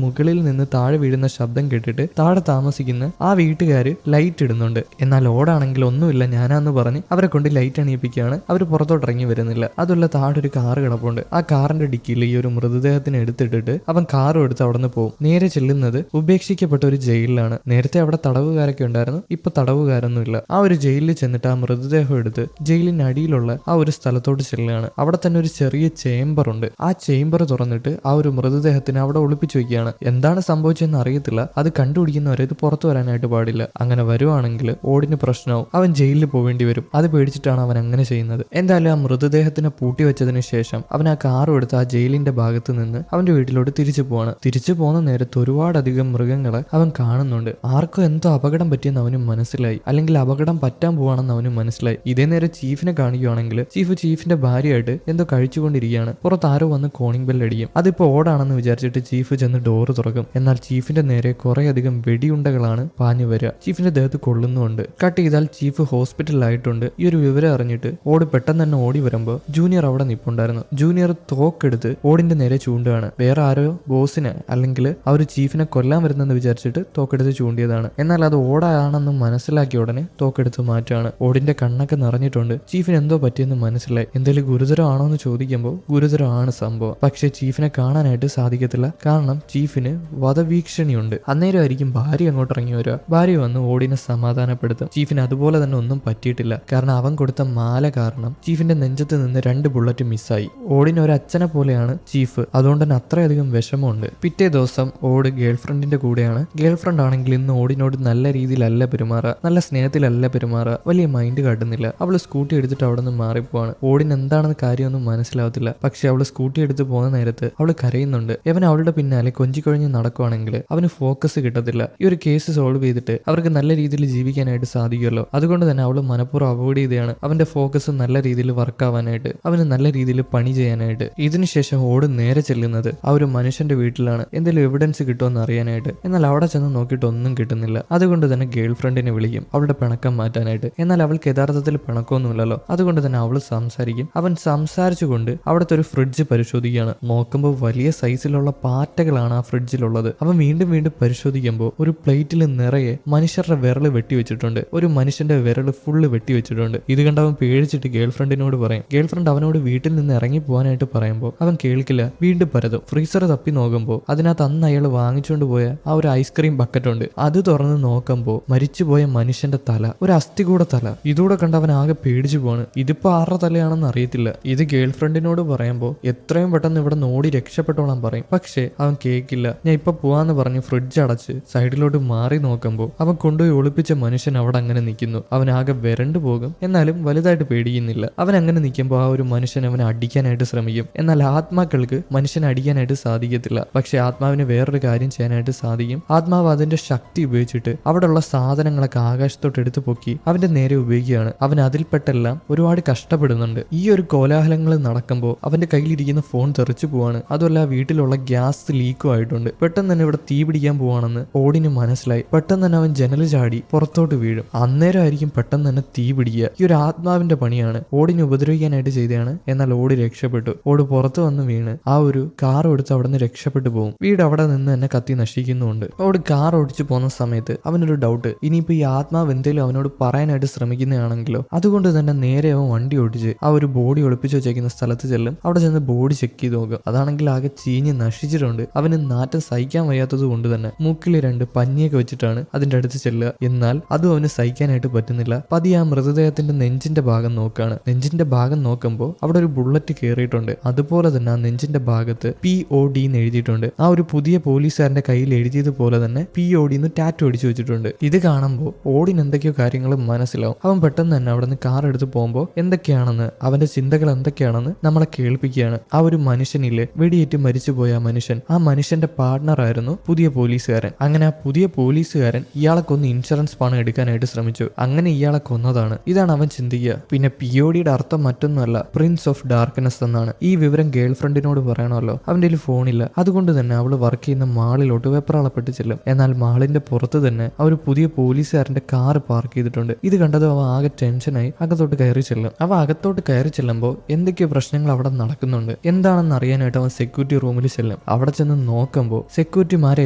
മുകളിൽ നിന്ന് താഴെ വീഴുന്ന ശബ്ദം കേട്ടിട്ട് താഴെ താമസിക്കുന്ന ആ വീട്ടുകാര് ലൈറ്റ് ഇടുന്നുണ്ട്. എന്നാൽ ഓടാണെങ്കിൽ ഒന്നുമില്ല ഞാനാന്ന് പറഞ്ഞ് അവരെ കൊണ്ട് ലൈറ്റ് അണിയിപ്പിക്കുകയാണ്. അവർ പുറത്തോട്ട് ഇറങ്ങി വരുന്നില്ല. അതുള്ള താഴെ ഒരു കാറ് കിടപ്പുണ്ട്. ആ കാറിന്റെ ഡിക്കിയിൽ ഈ ഒരു മൃതദേഹത്തിന് എടുത്തിട്ടിട്ട് അവൻ കാറും എടുത്ത് അവിടെ നിന്ന് പോകും. നേരെ ചെല്ലുന്നത് ഉപേക്ഷിക്കപ്പെട്ട ഒരു ജയിലിലാണ്. നേരത്തെ അവിടെ തടവുകാരൊക്കെ ഉണ്ടായിരുന്നു, ഇപ്പൊ തടവുകാരൊന്നുമില്ല. ആ ഒരു ജയിലിൽ ചെന്നിട്ട് ആ മൃതദേഹം എടുത്ത് ജയിലിന് അടിയിലുള്ള ആ ഒരു സ്ഥലത്തോട്ട് ചെല്ലുകയാണ്. അവിടെ തന്നെ ഒരു ചെറിയ ചേംബർ ഉണ്ട്. ആ ചേംബർ തുറന്നിട്ട് ആ ഒരു മൃതദേഹത്തിന് അവിടെ ഒളിപ്പിച്ചു വെക്കുകയാണ്. എന്താണ് സംഭവിച്ചതെന്ന് അറിയത്തില്ല. അത് കണ്ടുപിടിക്കുന്നവരെ ഇത് പുറത്തു വരാനായിട്ട് പാടില്ല. അങ്ങനെ വരുവാണെങ്കിൽ ഓടിന് പ്രശ്നവും, അവൻ ജയിലിൽ പോവേണ്ടി വരും. അത് പേടിച്ചിട്ടാണ് അവൻ അങ്ങനെ ചെയ്യുന്നത്. എന്തായാലും ആ മൃതദേഹത്തിനെ പൂട്ടി വെച്ചതിന് ശേഷം അവൻ ആ കാറും എടുത്ത് ആ ജയിലിന്റെ ഭാഗത്ത് നിന്ന് അവന്റെ വീട്ടിലോട്ട് തിരിച്ചു പോവാണ്. തിരിച്ചു പോകുന്ന നേരത്ത് ഒരുപാടധികം മൃഗങ്ങളെ അവൻ കാണുന്നുണ്ട്. ആർക്കും എന്തോ അപകടം പറ്റിയെന്ന് അവനും മനസ്സിലായി, അല്ലെങ്കിൽ അപകടം പറ്റാൻ പോവാണെന്ന് അവനും മനസ്സിലായി. ഇതേ നേരം ചീഫിനെ കാണിക്കുകയാണെങ്കിൽ ചീഫിന്റെ ഭാര്യയായിട്ട് എന്തോ കഴിച്ചുകൊണ്ടിരിക്കുകയാണ്. പുറത്ത് ആരോ വന്ന് കോണിംഗ് ബെൽ അടിക്കും. അതിപ്പോ ഓടാണെന്ന് വിചാരിച്ചിട്ട് ചീഫ് ചെന്ന് ഡോറ് തുറക്കും. എന്നാൽ ചീഫിന്റെ നേരെ കുറെ അധികം വെടിയുണ്ടകളാണ് പാഞ്ഞു വരിക. ചീഫിന്റെ ദേഹത്ത് കൊള്ളുന്നുണ്ട്. കട്ട് ചെയ്താൽ ചീഫ് ഹോസ്പിറ്റലിലായിട്ടുണ്ട്. ഈ ഒരു വിവരം അറിഞ്ഞിട്ട് ഓട് പെട്ടെന്ന് തന്നെ ഓടി വരുമ്പോൾ ജൂനിയർ അവിടെ നിപ്പുണ്ടായിരുന്നു. ജൂനിയർ തോക്കെടുത്ത് ഓടിന്റെ നേരെ ചൂണ്ടുകയാണ്. വേറെ ആരോ ബോസിനെ അല്ലെങ്കിൽ ആ ഒരു ചീഫിനെ കൊല്ലാൻ വരുന്നെന്ന് വിചാരിച്ചിട്ട് തോക്കെടുത്ത് ചൂണ്ടിയതാണ്. എന്നാൽ അത് ഓടാണെന്ന് മനസ്സിലാക്കിയ ഉടനെ തോക്കെടുത്ത് മാറ്റാണ്. ഓടിന്റെ കണ്ണൊക്കെ നിറഞ്ഞിട്ടുണ്ട്. ചീഫിന് എന്തോ പറ്റിയെന്ന് മനസ്സിലായി. എന്തെങ്കിലും ഗുരുതരമാണോ എന്ന് ചോദിക്കുമ്പോൾ ഗുരുതരമാണ് സംഭവം. പക്ഷെ ചീഫിനെ കാണാനായിട്ട് സാധിക്കത്തില്ല. കാരണം ചീഫിന് വധവീക്ഷണിയുണ്ട്. അന്നേരമായിരിക്കും ഭാര്യ അങ്ങോട്ട് ഇറങ്ങി വരിക. ഭാര്യ വന്ന് ഓടിനെ സമാധാനപ്പെടുത്തും. ചീഫിന് അതുപോലെ തന്നെ ഒന്നും പറ്റിയിട്ടില്ല. കാരണം അവൻ കൊടുത്ത മാല കാരണം ചീഫിന്റെ നെഞ്ചത്ത് നിന്ന് 2 ബുള്ളറ്റ് മിസ്സായി. ഓടിന് ഒരു അച്ഛനെ പോലെയാണ് ചീഫ്. അതുകൊണ്ട് തന്നെ അത്രയധികം വിഷമമുണ്ട്. പിറ്റേ ദിവസം ഓട് ഗേൾഫ്രണ്ടിന്റെ കൂടെയാണ്. ഗേൾഫ്രണ്ട് ആണെങ്കിൽ ഇന്ന് ഓടിനോട് നല്ല രീതിയിലല്ല പെരുമാറുക, നല്ല സ്നേഹത്തിലല്ല പെരുമാറുക, വലിയ മൈൻഡ് കാട്ടുന്നില്ല. അവള് സ്കൂട്ടി എടുത്തിട്ട് അവിടെ നിന്ന് മാറിപ്പോവാണ്. ഓടിന് എന്താണെന്ന് കാര്യമൊന്നും മനസ്സിലാവത്തില്ല. പക്ഷെ അവള് സ്കൂട്ടി എടുത്ത് പോകുന്ന നേരത്ത് അവള് കരയുന്നുണ്ട്. അവൻ അവളുടെ പിന്നാലെ കൊഞ്ചിക്കൊഴിഞ്ഞ് നടക്കുവാണെങ്കിൽ അവന് ഫോക്കസ് കിട്ടത്തില്ല. ഈ ഒരു കേസ് സോൾവ് ചെയ്തിട്ട് അവർക്ക് നല്ല രീതിയിൽ ജീവിക്കാനായിട്ട് സാധിക്കുമല്ലോ. അതുകൊണ്ട് തന്നെ അവള് മനഃപൂർവ്വം അവോയ്ഡ് ചെയ്താണ് അവന്റെ ഫോക്കസ് നല്ല രീതിയിൽ വർക്ക് ആവാനായിട്ട്, അവന് നല്ല രീതിയിൽ പണി ചെയ്യാനായിട്ട്. ഇതിനുശേഷം ഓട് നേരെ ചെല്ലുന്നത് ആ ഒരു മനുഷ്യന്റെ വീട്ടിലാണ്. എന്തെങ്കിലും എവിഡൻസ് കിട്ടുമെന്ന് അറിയാനായിട്ട്. എന്നാൽ അവിടെ ചെന്ന് നോക്കിയിട്ട് ഒന്നും കിട്ടുന്നില്ല. അതുകൊണ്ട് തന്നെ ഗേൾ ഫ്രണ്ടിനെ വിളിക്കും അവളുടെ പിണക്കം മാറ്റാനായിട്ട്. എന്നാൽ അവൾക്ക് യഥാർത്ഥത്തിൽ പിണക്കമൊന്നുമില്ലല്ലോ. അതുകൊണ്ട് തന്നെ അവള് സംസാരിക്കും. അവൻ സംസാരിച്ചുകൊണ്ട് അവിടുത്തെ ഒരു ഫ്രിഡ്ജ് പരിശോധിക്കുകയാണ്. നോക്കുമ്പോൾ വലിയ സൈസിലുള്ള പാറ്റകളാണ് ആ ഫ്രിഡ്ജിലുള്ളത്. അവൻ വീണ്ടും വീണ്ടും പരിശോധിക്കുമ്പോൾ ഒരു പ്ലേറ്റിൽ നിറയെ മനുഷ്യരുടെ വിരല് വെട്ടിവെച്ചിട്ടുണ്ട്. ഒരു മനുഷ്യന്റെ വിരല് ഫുള്ള് വെട്ടിവെച്ചിട്ടുണ്ട്. ഇത് കണ്ട് അവൻ പേടിച്ചിട്ട് ഗേൾ ഫ്രണ്ടിനോട് പറയും. ഗേൾ ഫ്രണ്ട് അവനോട് വീട്ടിൽ നിന്ന് ഇറങ്ങി പോകാനായിട്ട് പറയുമ്പോൾ അവൻ കേൾക്കില്ല. വീണ്ടും പരതും. ഫ്രീസർ തപ്പി നോക്കുമ്പോൾ അതിനകത്ത് അന്ന് അയാൾ വാങ്ങിച്ചുകൊണ്ട് പോയ ആ ഒരു ഐസ്ക്രീം ബക്കറ്റ് ഉണ്ട്. അത് തുറന്ന് നോക്കുമ്പോൾ മരിച്ചുപോയ മനുഷ്യന്റെ തല, ഒരു അസ്ഥികൂട തല. ഇതൂടെ കണ്ട് അവൻ ആകെ പേടിച്ചു പോവാണ്. ഇതിപ്പോ ആരുടെ തലയാണെന്ന് അറിയത്തില്ല. ഇത് ഗേൾ ഫ്രണ്ടിനോട് പറയുമ്പോൾ എത്രയും പെട്ടെന്ന് ഇവിടെ ഓടി രക്ഷപ്പെട്ടോളാൻ പറയും. പക്ഷേ അവൻ കേൾക്കില്ല. ഞാൻ ഇപ്പൊ പോവാന്ന് പറഞ്ഞ് ഫ്രിഡ്ജ് അടച്ച് സൈഡിലോട്ട് മാറി നോക്കുമ്പോൾ അവൻ കൊണ്ടുപോയി ഒളിപ്പിച്ച മനുഷ്യൻ അവിടെ അങ്ങനെ നിൽക്കുന്നു. അവൻ ആകെ വരണ്ടു പോകും. എന്നാലും വലുതായിട്ട് പേടിക്കുന്നില്ല. അവൻ അങ്ങനെ നിൽക്കുമ്പോൾ ആ ഒരു മനുഷ്യൻ അവനെ അടിക്കാനായിട്ട് ശ്രമിക്കും. എന്നാൽ ആത്മാക്കൾക്ക് മനുഷ്യനെ അടിക്കാനായിട്ട് സാധിക്കത്തില്ല. പക്ഷെ ആത്മാവിന് വേറൊരു കാര്യം ചെയ്യാനായിട്ട് സാധിക്കും. ആത്മാവ് അതിന്റെ ശക്തി ഉപയോഗിച്ചിട്ട് അവിടെയുള്ള സാധനങ്ങളൊക്കെ ആകാശത്തോട്ട് എടുത്തു പൊക്കി അവന്റെ നേരെ ഉപയോഗിക്കുകയാണ്. അവൻ അതിൽപ്പെട്ടെല്ലാം ഒരുപാട് കഷ്ടപ്പെടുന്നുണ്ട്. ഈ ഒരു കോലാഹലങ്ങൾ നടക്കുമ്പോൾ അവന്റെ കയ്യിലിരിക്കുന്ന ഫോൺ തെറിച്ചു പോവാണ്. അതുമല്ല വീട്ടിലുള്ള ഗ്യാസ് ലീക്കും ആയിട്ടുണ്ട്. പെട്ടെന്ന് തന്നെ ഇവിടെ തീ പിടിക്കാൻ പോവാണെന്ന് ഓടിന് മനസ്സിലായി. പെട്ടെന്ന് തന്നെ അവൻ ജനല് ചാടി പുറത്തോട്ട് വീഴും. അന്നേരമായിരിക്കും പെട്ടെന്ന് തന്നെ തീ പിടിക്കുക. ഈ ഒരു ആത്മാവിന്റെ പണിയാണ്. ഓടിനെ ഉപദ്രവിക്കാനായിട്ട് ചെയ്തതാണ്. എന്നാൽ ഓടി രക്ഷപ്പെട്ടു. ഓട് പുറത്ത് വന്ന് വീണ് ആ ഒരു കാർ എടുത്ത് അവിടെ നിന്ന് രക്ഷപ്പെട്ടു പോകും. വീട് അവിടെ നിന്ന് തന്നെ കത്തി നശിക്കുന്നുണ്ട്. ഓട് കാർ ഓടിച്ചു പോകുന്ന സമയത്ത് അവനൊരു ഡൗട്ട്. ഇനിയിപ്പോ ഈ ആത്മാവ് എന്തെങ്കിലും അവനോട് പറയാനായിട്ട് ശ്രമിക്കുന്നതാണെങ്കിലോ. അതുകൊണ്ട് തന്നെ നേരെ അവൻ വണ്ടി ഓടിച്ച് ആ ഒരു ബോഡി ഒളിപ്പിച്ചു വെച്ചേക്കുന്ന സ്ഥലത്ത് ചെല്ലും. അവിടെ ചെന്ന് ബോഡി ചെക്ക് ചെയ്ത് നോക്കും. അതാണെങ്കിൽ ആകെ ചീഞ്ഞ് നശിച്ചിട്ടുണ്ട്. അവന് നാറ്റം സഹിക്കാൻ വയ്യാത്തത് കൊണ്ട് തന്നെ മൂക്കിൽ 2 പഞ്ഞിയൊക്കെ വെച്ചിട്ടാണ് അതിന്റെ അടുത്ത് ചെല്ലുക. എന്നാൽ അതും അവന് സഹിക്കാനായിട്ട് പറ്റുന്നില്ല. പതിയെ ആ മൃതദേഹത്തിന്റെ നെഞ്ചിന്റെ ഭാഗം നോക്കാണ്. നെഞ്ചിന്റെ ഭാഗം നോക്കുമ്പോൾ അവിടെ ഒരു ബുള്ളറ്റ് കയറിയിട്ടുണ്ട്. അതുപോലെ തന്നെ ആ നെഞ്ചിന്റെ ഭാഗത്ത് POD എന്ന് എഴുതിയിട്ടുണ്ട്. ആ ഒരു പുതിയ പോലീസുകാരന്റെ കയ്യിൽ എഴുതിയതുപോലെ തന്നെ POD എന്ന് ടാറ്റു അടിച്ചു വെച്ചിട്ടുണ്ട്. ഇത് കാണുമ്പോൾ ഓടിന് എന്തൊക്കെയോ കാര്യങ്ങൾ മനസ്സിലാവും. അവൻ പെട്ടെന്ന് തന്നെ അവിടെ നിന്ന് കാർ എടുത്ത് പോകുമ്പോൾ എന്തൊക്കെയാണെന്ന്, അവന്റെ ചിന്തകൾ എന്തൊക്കെയാണെന്ന് നമ്മളെ കേൾപ്പിക്കുകയാണ്. ആ ഒരു മനുഷ്യനില്ലേ വെടിയേറ്റ് മരിച്ചുപോയ ആ മനുഷ്യൻ, ആ മനുഷ്യന്റെ പാർട്ണർ ആയിരുന്നു പുതിയ പോലീസുകാരൻ. അങ്ങനെ ആ പുതിയ പോലീസുകാരൻ ഇയാളെ കൊന്ന് ഇൻഷുറൻസ് പണം എടുക്കാനായിട്ട് ശ്രമിച്ചു. അങ്ങനെ ഇയാളെ കൊന്നതാണ്. ഇതാണ് അവൻ ചിന്തിക്കുക. പിന്നെ PODയുടെ അർത്ഥം മറ്റൊന്നുമല്ല, പ്രിൻസ് ഓഫ് ഡാർക്ക്നെസ് എന്നാണ്. ഈ വിവരം ഗേൾ ഫ്രണ്ടിനോട് പറയണമല്ലോ. അവന്റെ കയ്യിൽ ഫോണില്ല. അതുകൊണ്ട് തന്നെ അവള് വർക്ക് ചെയ്യുന്ന മാളിലോട്ട് വെപ്രാളപ്പെട്ട് ചെല്ലും. എന്നാൽ മാളിന്റെ പുറത്ത് തന്നെ ആ ഒരു പുതിയ പോലീസുകാരന്റെ കാർ പാർക്ക് ചെയ്തിട്ടുണ്ട്. ഇത് കണ്ടതും അവ ആകെ ടെൻഷനായി അകത്തോട്ട് കയറി ചെല്ലും. അവ അകത്തോട്ട് കയറി ചെല്ലുമ്പോൾ എന്തൊക്കെയോ പ്രശ്നങ്ങൾ അവിടെ നടക്കുന്നുണ്ട്. എന്താണെന്ന് അറിയാനായിട്ട് അവൻ സെക്യൂരിറ്റി റൂമിൽ ചെല്ലും. അവിടെ ചെന്ന് നോക്കുമ്പോൾ സെക്യൂരിറ്റിമാരെ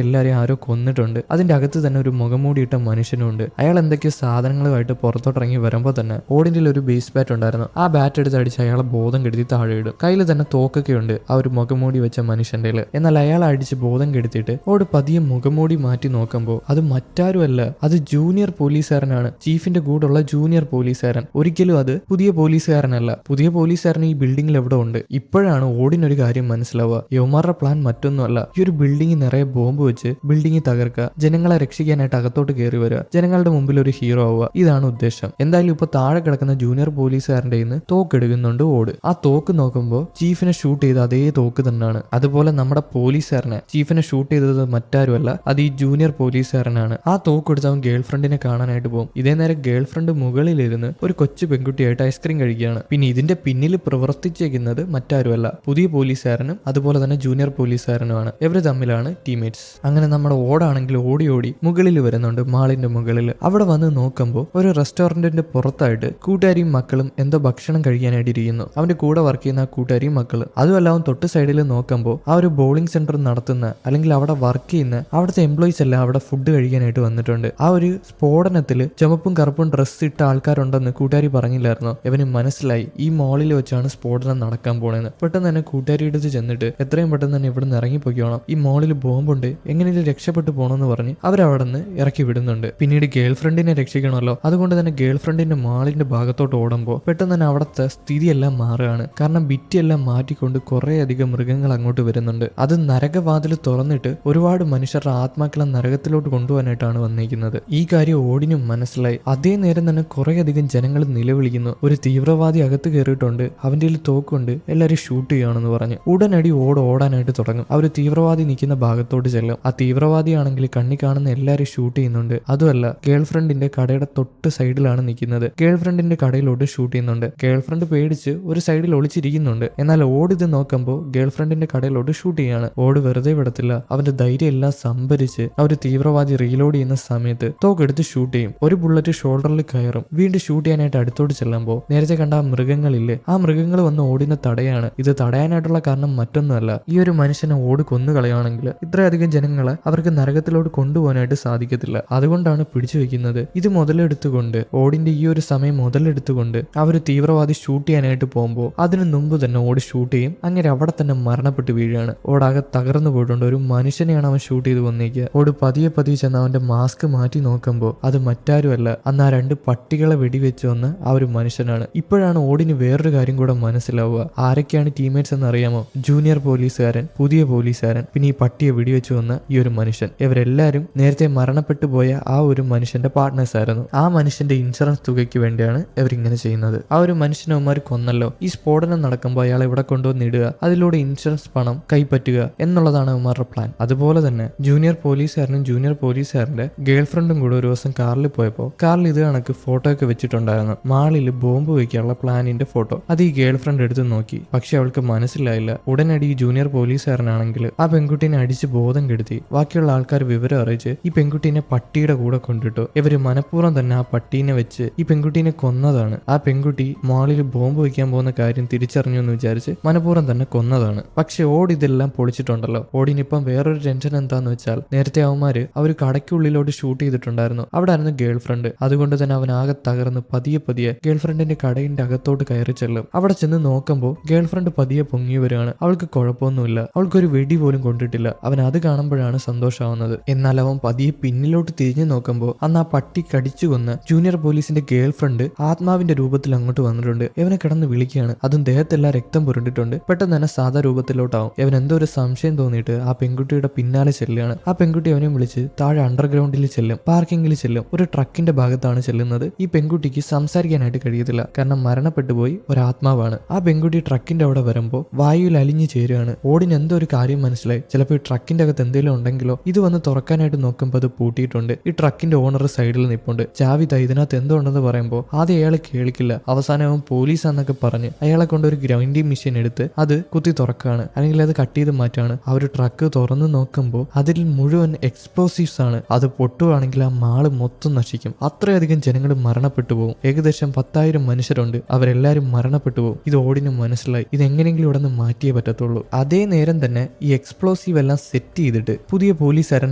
എല്ലാവരെയും ആരോ കൊന്നിട്ടുണ്ട്. അതിന്റെ അകത്ത് തന്നെ ഒരു മുഖംമൂടിയിട്ട മനുഷ്യനുണ്ട്. അയാൾ എന്തൊക്കെയോ സാധനങ്ങളുമായിട്ട് പുറത്തോട്ടിറങ്ങി വരുമ്പോൾ തന്നെ ഓടിന്റെ ഒരു ബേസ് ബാറ്റ് ഉണ്ടായിരുന്നു. ആ ബാറ്റ് എടുത്ത് അടിച്ച് അയാളെ ബോധം കെടുത്തി താഴെ ഇടും. കയ്യിൽ തന്നെ തോക്കൊക്കെ ഉണ്ട് ആ ഒരു മുഖംമൂടി വെച്ച മനുഷ്യന്റെ. എന്നാൽ അയാൾ അടിച്ച് ബോധം കെടുത്തിട്ട് ഓട് പതിയെ മുഖംമൂടി മാറ്റി നോക്കുമ്പോൾ അത് മറ്റാരുമല്ല, അത് ജൂനിയർ പോലീസുകാരനാണ്. ചീഫിന്റെ കൂടെയുള്ള ജൂനിയർ പോലീസുകാരൻ. ഒരിക്കലും അത് പുതിയ പോലീസുകാരനല്ല. പുതിയ പോലീസുകാരൻ ഈ ബിൽഡിംഗിൽ എവിടെ ഉണ്ട്. ഇപ്പോഴാണ് ഓടിനൊരു കാര്യം മനസ്സിലാവുക. യവന്മാരുടെ പ്ലാൻ മറ്റൊന്നുമല്ല, ഈ ഒരു ബിൽഡിംഗ് നിറയെ ബോംബ് വെച്ച് ബിൽഡിംഗ് തകർക്കുക, ജനങ്ങളെ രക്ഷിക്കാനായിട്ട് അകത്തോട്ട് കയറി വരിക, ജനങ്ങളുടെ മുമ്പിൽ ഒരു ഹീറോ ആവുക. ഇതാണ് ഉദ്ദേശം. എന്തായാലും ഇപ്പൊ താഴെ കിടക്കുന്ന ജൂനിയർ പോലീസുകാരന്റെ കയ്യിൽ നിന്ന് തോക്കെടുക്കുന്നുണ്ട് ഓട്. ആ തോക്ക് നോക്കുമ്പോൾ ചീഫിനെ ഷൂട്ട് ചെയ്ത അതേ തോക്ക് തന്നെയാണ്. അതുപോലെ നമ്മുടെ പോലീസുകാരനെ ചീഫിനെ ഷൂട്ട് ചെയ്തത് മറ്റാരുമല്ല, അത് ഈ ജൂനിയർ പോലീസുകാരനാണ്. ആ തോക്ക് എടുത്ത് അവൻ ഗേൾ ഫ്രണ്ടിനെ കാണാനായിട്ട് പോകും. ഇതേ നേരം ഗേൾ ഫ്രണ്ട് മുകളിലിരുന്ന് ഒരു കൊച്ചു പെൺകുട്ടിയായിട്ട് ഐസ്ക്രീം കഴിക്കുകയാണ്. പിന്നെ ഇതിന്റെ പിന്നിൽ പ്രവർത്തിച്ചേക്കുന്നത് മറ്റാരുമല്ല, പുതിയ പോലീസുകാരനും അതുപോലെ തന്നെ ജൂനിയർ പോലീസുകാരനുമാണ്. ഇവർ തമ്മിലാണ് ടീംമേറ്റ്സ്. അങ്ങനെ നമ്മുടെ ഓടാണെങ്കിൽ ഓടി ഓടി മുകളിൽ വരുന്നുണ്ട്, മാളിന്റെ മുകളിൽ. അവിടെ വന്ന് നോക്കുമ്പോൾ ഒരു റെസ്റ്റോറന്റിന്റെ പുറത്തായിട്ട് കൂട്ടുകാരിയും മക്കളും എന്തോ ഭക്ഷണം കഴിക്കാനായിട്ട് ഇരിക്കുന്നു. അവന്റെ കൂടെ വർക്ക് ചെയ്യുന്ന ആ കൂട്ടുകാരിയും മക്കളും. അതുമല്ല അവൻ തൊട്ട് സൈഡിൽ നോക്കുമ്പോൾ ആ ഒരു ബോളിംഗ് സെന്റർ നടത്തുന്ന അല്ലെങ്കിൽ അവിടെ വർക്ക് ചെയ്യുന്ന അവിടുത്തെ എംപ്ലോയീസ് എല്ലാം അവിടെ ഫുഡ് കഴിക്കാനായിട്ട് വന്നിട്ടുണ്ട്. ആ ഒരു സ്ഫോടനത്തിൽ ചുമപ്പും കറുപ്പും ഡ്രസ്സ് ഇട്ട ആൾക്കാരുണ്ടെന്ന് കൂട്ടുകാരി പറഞ്ഞില്ലായിരുന്നോ? ഇവന് മനസ്സിലായി ഈ മാളിൽ വെച്ചാണ് സ്ഫോടനം നടക്കാൻ പോണെന്ന്. പെട്ടെന്ന് തന്നെ കൂട്ടുകാരി എടുത്ത് ചെന്നിട്ട് എത്രയും പെട്ടെന്ന് തന്നെ ഇവിടെ നിന്ന് ഇറങ്ങിപ്പോയിക്കോണം, ഈ മാളിൽ ബോംബുണ്ട്, എങ്ങനെയും രക്ഷപ്പെട്ടു പോകണമെന്ന് പറഞ്ഞ് അവരവിടെ നിന്ന് ഇറക്കി വിടുന്നുണ്ട്. പിന്നീട് ഗേൾ ഫ്രണ്ടിനെ രക്ഷിക്കണമല്ലോ, അതുകൊണ്ട് തന്നെ ഗേൾ ഫ്രണ്ടിന്റെ മാളിന്റെ ഭാഗത്തോട്ട് ഓടുമ്പോൾ പെട്ടെന്ന് തന്നെ അവിടുത്തെ സ്ഥിതിയെല്ലാം മാറുകയാണ്. കാരണം ഭിത്തിയെല്ലാം മാറ്റിക്കൊണ്ട് കുറെ അധികം മൃഗങ്ങൾ അങ്ങോട്ട് വരുന്നുണ്ട്. അത് നരകവാതിൽ തുറന്നിട്ട് ഒരുപാട് മനുഷ്യരുടെ ആത്മാക്കളെ നരകത്തിലോട്ട് കൊണ്ടുപോകാനായിട്ടാണ് വന്നിരിക്കുന്നത്. ഈ കാര്യം ഓടിനും മനസ്സിലായി. അതേ നേരം തന്നെ കുറെ അധികം ജനങ്ങൾ നിലവിളിക്കുന്നു, ഒരു തീവ്രവാദി അകത്ത് കയറിയിട്ടുണ്ട്, അവന്റെ തോക്കുണ്ട്, എല്ലാവരും ഷൂട്ട് ചെയ്യുകയാണെന്ന് പറഞ്ഞ് ഉടനടി ഓടാനായിട്ട് തുടങ്ങും. ആ ഒരു തീവ്രവാദി നിൽക്കുന്ന ഭാഗത്തോട്ട് ചെല്ലും. ആ തീവ്രവാദിയാണെങ്കിൽ കണ്ണി കാണുന്ന എല്ലാവരും ഷൂട്ട് ചെയ്യുന്നുണ്ട്. അതുമല്ല ഗേൾ ഫ്രണ്ടിന്റെ കടയുടെ തൊട്ട് സൈഡിലാണ് നിൽക്കുന്നത്. ഗേൾ ഫ്രണ്ടിന്റെ കടയിലോട്ട് ഷൂട്ട് ചെയ്യുന്നുണ്ട്. ഗേൾ ഫ്രണ്ട് പേടിച്ച് ഒരു സൈഡിൽ ഒളിച്ചിരിക്കുന്നുണ്ട്. എന്നാൽ ഓടിത് നോക്കുമ്പോൾ ഗേൾ ഫ്രണ്ടിന്റെ കടയിലോട്ട് ഷൂട്ട് ചെയ്യാണ്. ഓട് വെറുതെ വിടത്തില്ല. അവന്റെ ധൈര്യം എല്ലാം സംഭരിച്ച് ആ ഒരു തീവ്രവാദി റീലോഡ് ചെയ്യുന്ന സമയത്ത് തോക്കെടുത്ത് ഷൂട്ട് ചെയ്യും. ഒരു ബുള്ളറ്റ് ഷോൾഡറിൽ കയറും. വീണ്ടും ഷൂട്ട് ചെയ്യാനായിട്ട് അടുത്തോട്ട് ചെല്ലുമ്പോൾ നേരത്തെ കണ്ട ആ മൃഗങ്ങളില്ലേ, ആ മൃഗങ്ങൾ വന്ന് ഓടിനെ തടയാണ്. ഇത് തടയാനായിട്ടുള്ള കാരണം മറ്റൊന്നുമല്ല, ഈ ഒരു മനുഷ്യനെ ഓട് കൊന്നു കളയുകയാണെങ്കിൽ ഇത്രയധികം ജനങ്ങളെ അവർക്ക് നരകത്തിലോട്ട് കൊണ്ടുപോകാനായിട്ട് സാധിക്കത്തില്ല. അതുകൊണ്ടാണ് പിടിച്ചു വെക്കുന്നത്. ഇത് മുതലെടുത്തുകൊണ്ട് ഓടിന്റെ ഈ ഒരു സമയം മുതലെടുത്തുകൊണ്ട് ആ ഒരു തീവ്രവാദി ഷൂട്ട് ചെയ്യാനായിട്ട് പോകുമ്പോൾ അതിനു മുമ്പ് തന്നെ ഓടി ഷൂട്ട് ചെയ്യും. അങ്ങനെ അവിടെ തന്നെ മരണപ്പെട്ട് വീഴുകയാണ്. ഓടാകെ തകർന്നു പോയിട്ടുണ്ട്. ഒരു മനുഷ്യനെയാണ് അവൻ ഷൂട്ട് ചെയ്ത് വന്നേക്കുക. ഓട് പതിയെ ചെന്ന് അവന്റെ മാസ്ക് മാറ്റി നോക്കുമ്പോൾ അത് മറ്റാരുമല്ല, അന്ന് ആ 2 പട്ടികളെ വെടിവെച്ച് വന്ന ആ ഒരു മനുഷ്യനാണ്. ഇപ്പോഴാണ് ഓടിന് വേറൊരു കാര്യം കൂടെ മനസ്സിലാവുക. ആരൊക്കെയാണ് ടീംമേറ്റ്സ് എന്ന് അറിയാമോ? ജൂനിയർ പോലീസുകാരൻ, പുതിയ പോലീസുകാരൻ, പിന്നെ ഈ പട്ടിയെ വെടിവെച്ച് വന്ന ഈ ഒരു മനുഷ്യൻ. ഇവരെല്ലാരും നേരത്തെ മരണപ്പെട്ടു പോയ ആ ഒരു മനുഷ്യന്റെ പാർട്ട്നേഴ്സ് ആയിരുന്നു. ആ മനുഷ്യന്റെ ഇൻഷുറൻസ് തുകയ്ക്ക് വേണ്ടിയാണ് ഇവരിങ്ങനെ ചെയ്യുന്നത്. ആ ഒരു മനുഷ്യനെ അവന്മാർ കൊന്നല്ലോ. ഈ സ്ഫോടനം നടക്കുമ്പോൾ അയാളെ ഇവിടെ കൊണ്ടുവന്ന് ഇടുക, അതിലൂടെ ഇൻഷുറൻസ് പണം കൈപ്പറ്റുക എന്നുള്ളതാണ് അവന്മാരുടെ പ്ലാൻ. അതുപോലെ തന്നെ ജൂനിയർ പോലീസുകാരനും ജൂനിയർ പോലീസുകാരന്റെ ഗേൾ ഫ്രണ്ടും കൂടെ ഒരു ദിവസം കാറിൽ പോയപ്പോൾ കാറിൽ ഇത് കണക്ക് ഫോട്ടോ ഒക്കെ വെച്ചിട്ടുണ്ടായിരുന്നു. മാളിൽ ബോംബ് വയ്ക്കാനുള്ള പ്ലാനിന്റെ ഫോട്ടോ. അത് ഈ ഗേൾ ഫ്രണ്ട് എടുത്ത് നോക്കി. പക്ഷെ അവൾക്ക് മനസ്സിലായില്ല. ഉടനടി ഈ ജൂനിയർ പോലീസുകാരനാണെങ്കിൽ ആ പെൺകുട്ടീനെ അടിച്ച് ബോധം കെടുത്തി. ബാക്കിയുള്ള ആൾക്കാർ വിവരം അറിയിച്ച് ഈ പെൺകുട്ടീനെ പട്ടിയുടെ കൂടെ കൊണ്ടിട്ടു. ഇവര് മനഃപൂർവ്വം തന്നെ ആ പട്ടീനെ വെച്ച് ഈ പെൺകുട്ടീനെ കൊന്നതാണ്. ആ പെൺകുട്ടി മാളിൽ ബോംബ് വയ്ക്കാൻ പോകുന്ന കാര്യം തിരിച്ചറിഞ്ഞു എന്ന് വിചാരിച്ച് മനഃപൂർവ്വം തന്നെ കൊന്നതാണ്. പക്ഷെ ഓട് ഇതെല്ലാം പൊളിച്ചിട്ടുണ്ടല്ലോ. ഓടിനിപ്പം വേറൊരു ടെൻഷൻ എന്താന്ന് വെച്ചാൽ നേരത്തെ അവന്മാര് അവർ കടയ്ക്കുള്ളിലോട്ട് ഷൂട്ട് ചെയ്തിട്ടുണ്ടായിരുന്നു. അവിടെ ആയിരുന്നു ഗേൾ ഫ്രണ്ട്. അതുകൊണ്ട് തന്നെ അവൻ ആകെ തകർന്ന് പതിയെ ഗേൾ ഫ്രണ്ടിന്റെ കടയിന്റെ അകത്തോട്ട് കയറി ചെല്ലും. അവിടെ ചെന്ന് നോക്കുമ്പോൾ ഗേൾ ഫ്രണ്ട് പതിയെ പൊങ്ങി വരികയാണ്. അവൾക്ക് കുഴപ്പമൊന്നുമില്ല. അവൾക്കൊരു വെടി പോലും കൊണ്ടിട്ടില്ല. അവൻ അത് കാണുമ്പോഴാണ് സന്തോഷമാവുന്നത്. എന്നാൽ അവൻ പതിയെ പിന്നിലോട്ട് തിരിഞ്ഞു നോക്കുമ്പോൾ അന്ന് ആ പട്ടി കടിച്ചു കൊന്ന് ജൂനിയർ പോലീസിന്റെ ഗേൾ ഫ്രണ്ട് ആത്മാവിന്റെ രൂപത്തിൽ അങ്ങോട്ട് വന്നിട്ടുണ്ട്. ഇവനെ കിടന്ന് വിളിക്കുകയാണ്. അതും ദേഹത്തെല്ലാം രക്തം പുരണ്ടിട്ടുണ്ട്. പെട്ടെന്ന് തന്നെ സാധാ രൂപത്തിലോട്ടാവും. ഇവൻ എന്തോ ഒരു സംശയം തോന്നിയിട്ട് ആ പെൺകുട്ടിയുടെ പിന്നാലെ ചെല്ലുകയാണ്. ആ പെൺകുട്ടി അവനെ വിളിച്ച് താഴെ അണ്ടർഗ്രൗണ്ടിൽ ചെല്ലും, പാർക്കിങ്ങിൽ ചെല്ലും. ഒരു ട്രക്കിന്റെ ഭാഗത്താണ് ചെല്ലുന്നത്. ഈ പെൺകുട്ടിക്ക് സംസാരിക്കാനായിട്ട് കഴിയത്തില്ല. കാരണം മരണപ്പെട്ടു പോയി ഒരാത്മാവാണ്. ആ പെൺകുട്ടി ട്രക്കിന്റെ അവിടെ വരുമ്പോൾ വായുവിൽ അലിഞ്ഞു ചേരുകയാണ്. ഓടിന് എന്തോ ഒരു കാര്യം മനസ്സിലായി. ചിലപ്പോൾ ഈ ട്രക്കിന്റെ അകത്ത് എന്തെങ്കിലും ഉണ്ടെങ്കിലോ. ഇത് വന്ന് തുറക്കാനായിട്ട് നോക്കുമ്പോൾ അത് പൂട്ടിയിട്ടുണ്ട്. ഈ ട്രക്കിന്റെ ഓണർ സൈഡിൽ നിൽപ്പുണ്ട്. ചാവിത ഇതിനകത്ത് എന്തോ ഉണ്ടെന്ന് പറയുമ്പോൾ ആദ്യം അയാൾ കേൾക്കില്ല. അവസാനം അവൻ പോലീസാന്നൊക്കെ പറഞ്ഞ് അയാളെ കൊണ്ട് ഒരു ഗ്രൈൻഡിങ് മെഷീൻ എടുത്ത് അത് കുത്തി തുറക്കാണ്, അല്ലെങ്കിൽ അത് കട്ട് ചെയ്ത് മാറ്റാണ്. ആ ഒരു ട്രക്ക് തുറന്ന് നോക്കുമ്പോൾ അതിൽ മുഴുവൻ എക്സ്പ്ലോസീവ്സ് ആണ്. അത് പൊട്ടുവാണെങ്കിൽ ആ മാള് മൊത്തം നശിക്കും. അത്രയധികം ജനങ്ങൾ മരണപ്പെട്ടു പോകും. ഏകദേശം 10,000 മനുഷ്യരുണ്ട്. അവരെല്ലാരും മരണപ്പെട്ടു പോകും. ഇത് ഓടിന് മനസ്സിലായി ഇതെങ്ങനെയെങ്കിലും ഇവിടെ നിന്ന് മാറ്റിയേ പറ്റത്തുള്ളൂ. അതേ നേരം തന്നെ ഈ എക്സ്പ്ലോസീവ് എല്ലാം സെറ്റ് ചെയ്തിട്ട് പുതിയ പോലീസുകാരൻ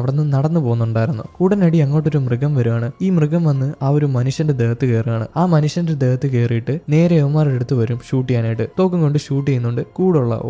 അവിടെ നിന്ന് നടന്നു പോകുന്നുണ്ടായിരുന്നു. ഉടനടി അങ്ങോട്ടൊരു മൃഗം വരുവാണ്. ഈ മൃഗം വന്ന് ആ ഒരു മനുഷ്യന്റെ ദേഹത്ത് കയറുകയാണ്. ആ മനുഷ്യന്റെ ദേഹത്ത് കയറിയിട്ട് നേരെ യവന്മാരുടെ അടുത്ത് വരും ഷൂട്ട് ചെയ്യാനായിട്ട്. തോക്കും കൊണ്ട് ഷൂട്ട് ചെയ്യുന്നുണ്ട്.